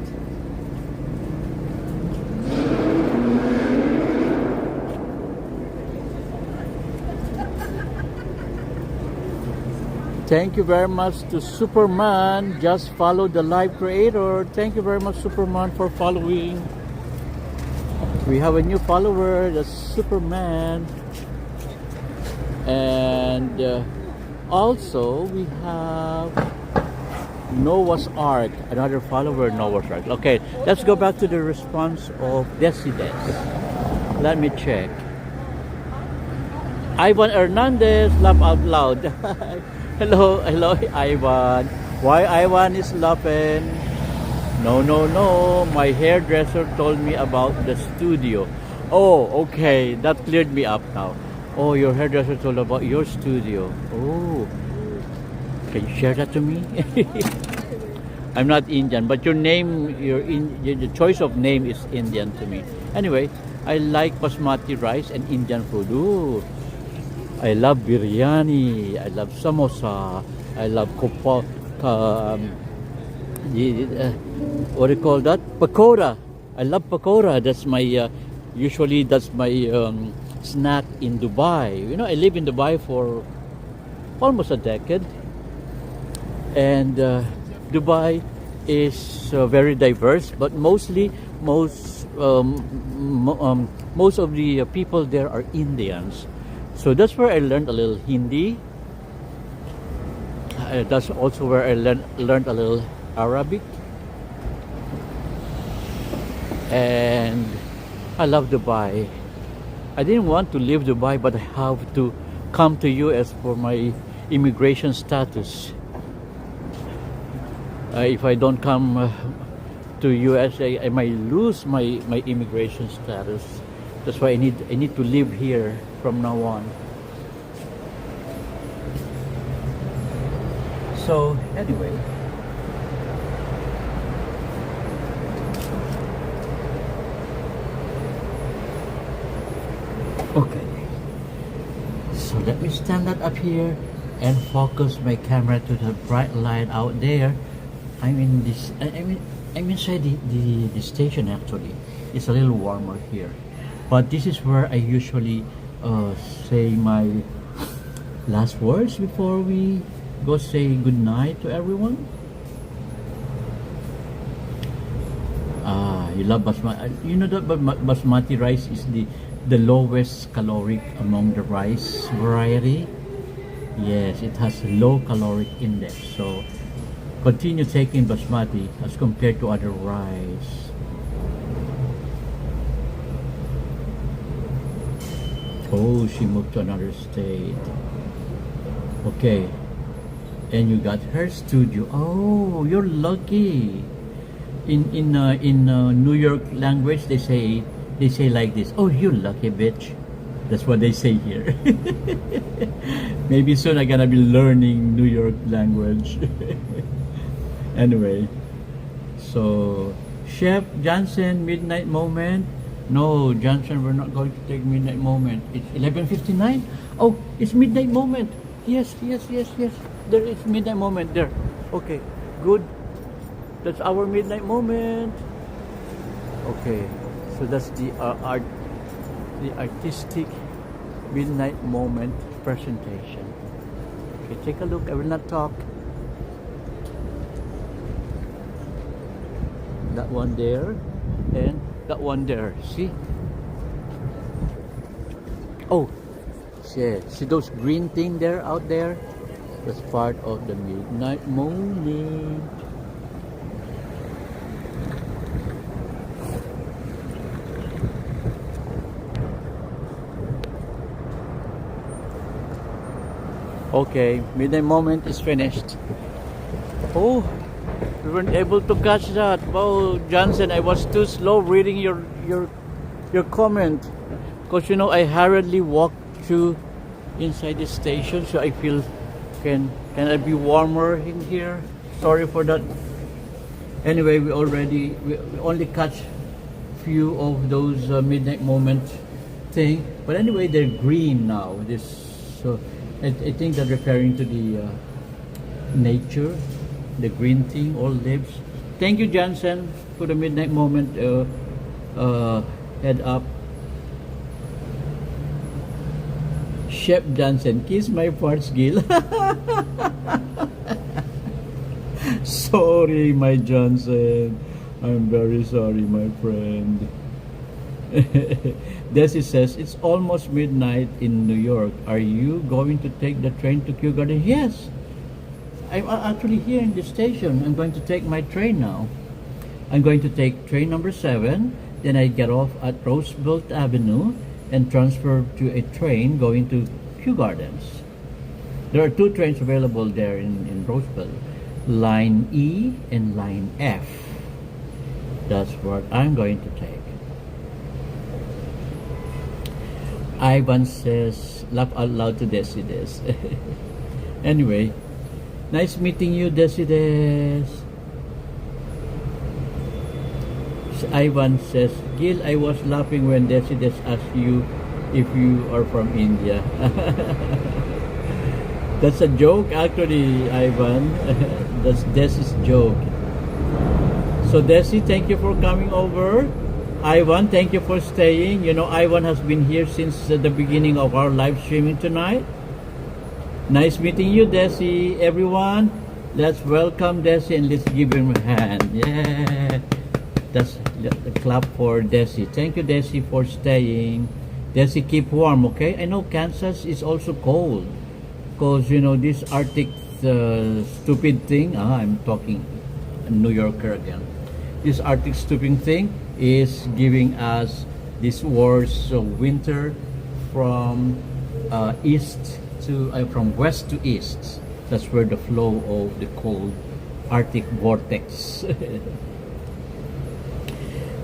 Speaker 1: Thank you very much to Superman. Just follow the live creator. Thank you very much, Superman, for following. We have a new follower, that's Superman. And also we have Noah's Ark, another follower, Noah's Ark. Okay, let's go back to the response of Desides. Let me check. Ivan Hernandez, laugh out loud. Hello, Ivan. Why Ivan is laughing? No, my hairdresser told me about the studio. Oh, okay, that cleared me up now. Oh, your hairdresser told about your studio. Oh, can you share that to me? I'm not Indian, but your name, the choice of name is Indian to me. Anyway, I like basmati rice and Indian food. Ooh, I love biryani. I love samosa. I love what do you call that? Pakora. I love pakora. That's my usually that's my snack in Dubai. You know, I live in Dubai for almost a decade, and Dubai is very diverse, but most of the people there are Indians. So that's where I learned a little Hindi. That's also where I learned a little Arabic. And I love Dubai. I didn't want to leave Dubai, but I have to come to US for my immigration status. If I don't come to US, I might lose my immigration status. That's why I need to live here from now on. So anyway, okay. So let me stand that up here and focus my camera to the bright light out there. I'm in this. I'm inside the station actually. It's a little warmer here, but this is where I usually say my last words before we go say good night to everyone. You love basmati. You know that basmati rice is the lowest caloric among the rice variety. Yes, it has low caloric index. So continue taking basmati as compared to other rice. Oh, she moved to another state. Okay. And you got her studio. Oh, you're lucky. In New York language, they say like this. Oh, you lucky bitch. That's what they say here. Maybe soon I'm gonna be learning New York language. Anyway, so Chef Johnson, midnight moment. No, Johnson, we're not going to take midnight moment. It's 11:59. Oh, it's midnight moment. Yes. There is midnight moment there. Okay, good. That's our midnight moment. Okay, so that's the artistic midnight moment presentation. Okay, take a look. I will not talk. That one there and that one there. See? Oh, yeah. See those green thing there out there? That's part of the midnight moment. Okay, midnight moment is finished. Oh, we weren't able to catch that. Oh, Johnson, I was too slow reading your comment, because you know I hurriedly walked through inside the station, so I feel can I be warmer in here? Sorry for that. Anyway, we only catch few of those midnight moment thing, but anyway they're green now. So I think they're referring to the nature, the green thing, all leaves. Thank you, Johnson, for the midnight moment head up. Chef Johnson, kiss my parts, Gil. Sorry, my Johnson. I'm very sorry, my friend. Desi says, it's almost midnight in New York. Are you going to take the train to Kew Garden? Yes. I'm actually here in the station. I'm going to take my train now. I'm going to take train number 7. Then I get off at Roosevelt Avenue and transfer to a train going to Kew Gardens. There are 2 trains available there in Roosevelt. Line E and Line F. That's what I'm going to take. Ivan says, laugh out loud to Desides. Anyway, nice meeting you, Desides. Ivan says, Gil, I was laughing when Desides asked you if you are from India. That's a joke actually, Ivan. That's Desi's joke. So Desi, thank you for coming over. Ivan, thank you for staying. You know, Ivan has been here since the beginning of our live streaming tonight. Nice meeting you, Desi. Everyone, let's welcome Desi and let's give him a hand. Yeah. That's the clap for Desi. Thank you, Desi, for staying. Desi, keep warm, okay? I know Kansas is also cold. Because, you know, this Arctic stupid thing. I'm talking New Yorker again. This Arctic stupid thing is giving us this worst winter from east to from west to east. That's where the flow of the cold Arctic vortex.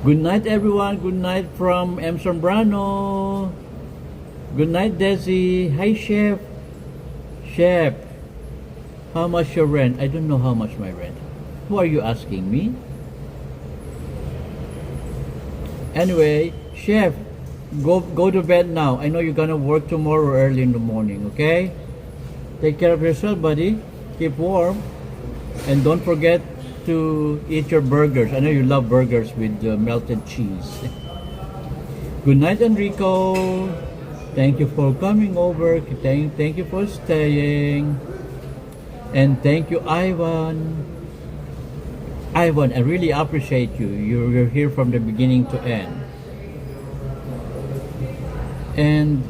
Speaker 1: Good night, everyone. Good night from M. Sombrano. Good night, Desi. Hi, Chef. Chef, how much your rent? I don't know how much my rent. Who are you asking me? Anyway, Chef, go to bed now. I know you're gonna work tomorrow early in the morning, okay? Take care of yourself, buddy. Keep warm. And don't forget to eat your burgers. I know you love burgers with melted cheese. Good night, Enrico. Thank you for coming over. Thank you for staying. And thank you, Ivan. Ivan, I really appreciate you. You're here from the beginning to end. And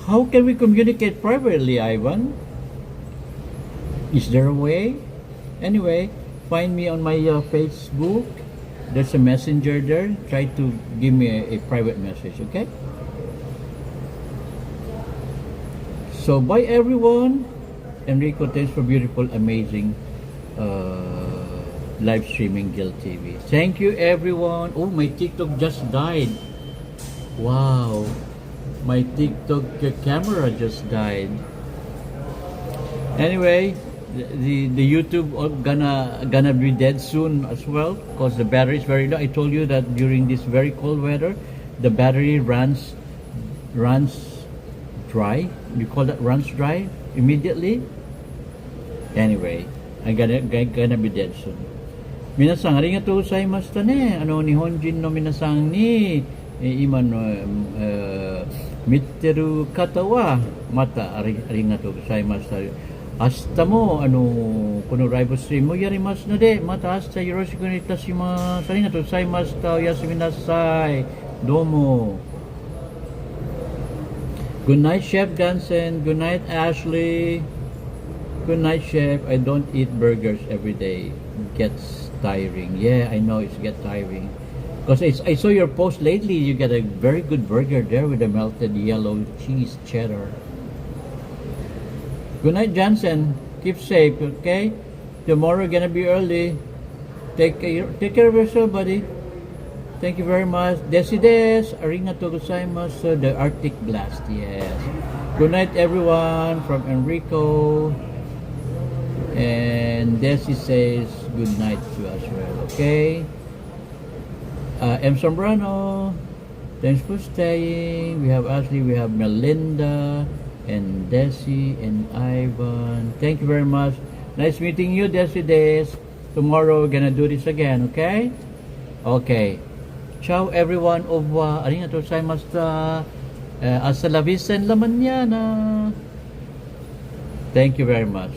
Speaker 1: how can we communicate privately, Ivan? Is there a way? Anyway, find me on my Facebook. There's a messenger there. Try to give me a private message, okay? So bye everyone. Enrico, thanks for beautiful, amazing live streaming Gil TV. Thank you everyone. Oh, my TikTok just died. Wow, my TikTok camera just died. Anyway, the YouTube gonna be dead soon as well because the battery is very low. I told you that during this very cold weather, the battery runs dry. You call that runs dry immediately. Anyway, I'm gonna be dead soon. Minasang arigatou gozaimashita ne. Nihonjin no minasang ni ima no mitteru kata wa mata arigatou gozaimashita. Ashita mo kono live stream mo yarimasu no de mata ashita yoroshiku o itashimasu. Arigatou gozaimashita. Oyasumi nasai. Domo. Good night, Chef Gansen. Good night, Ashley. Good night, Chef. I don't eat burgers every day. It gets tiring. Yeah, I know it gets tiring. Because I saw your post lately. You get a very good burger there with the melted yellow cheese cheddar. Good night, Jansen. Keep safe, okay? Tomorrow gonna be early. Take care of yourself, buddy. Thank you very much. Desides, arigatou gozaimasu. The Arctic blast, yes. Good night, everyone, from Enrico. And Desi says good night to us, well, okay? M. Sombrano, thanks for staying. We have Ashley, we have Melinda, and Desi, and Ivan. Thank you very much. Nice meeting you, Desides. Tomorrow we're gonna do this again, okay? Okay. Ciao everyone, au revoir, arigatou gozaimashita, hasta la vista en la mañana. Thank you very much.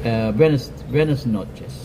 Speaker 1: Buenas noches.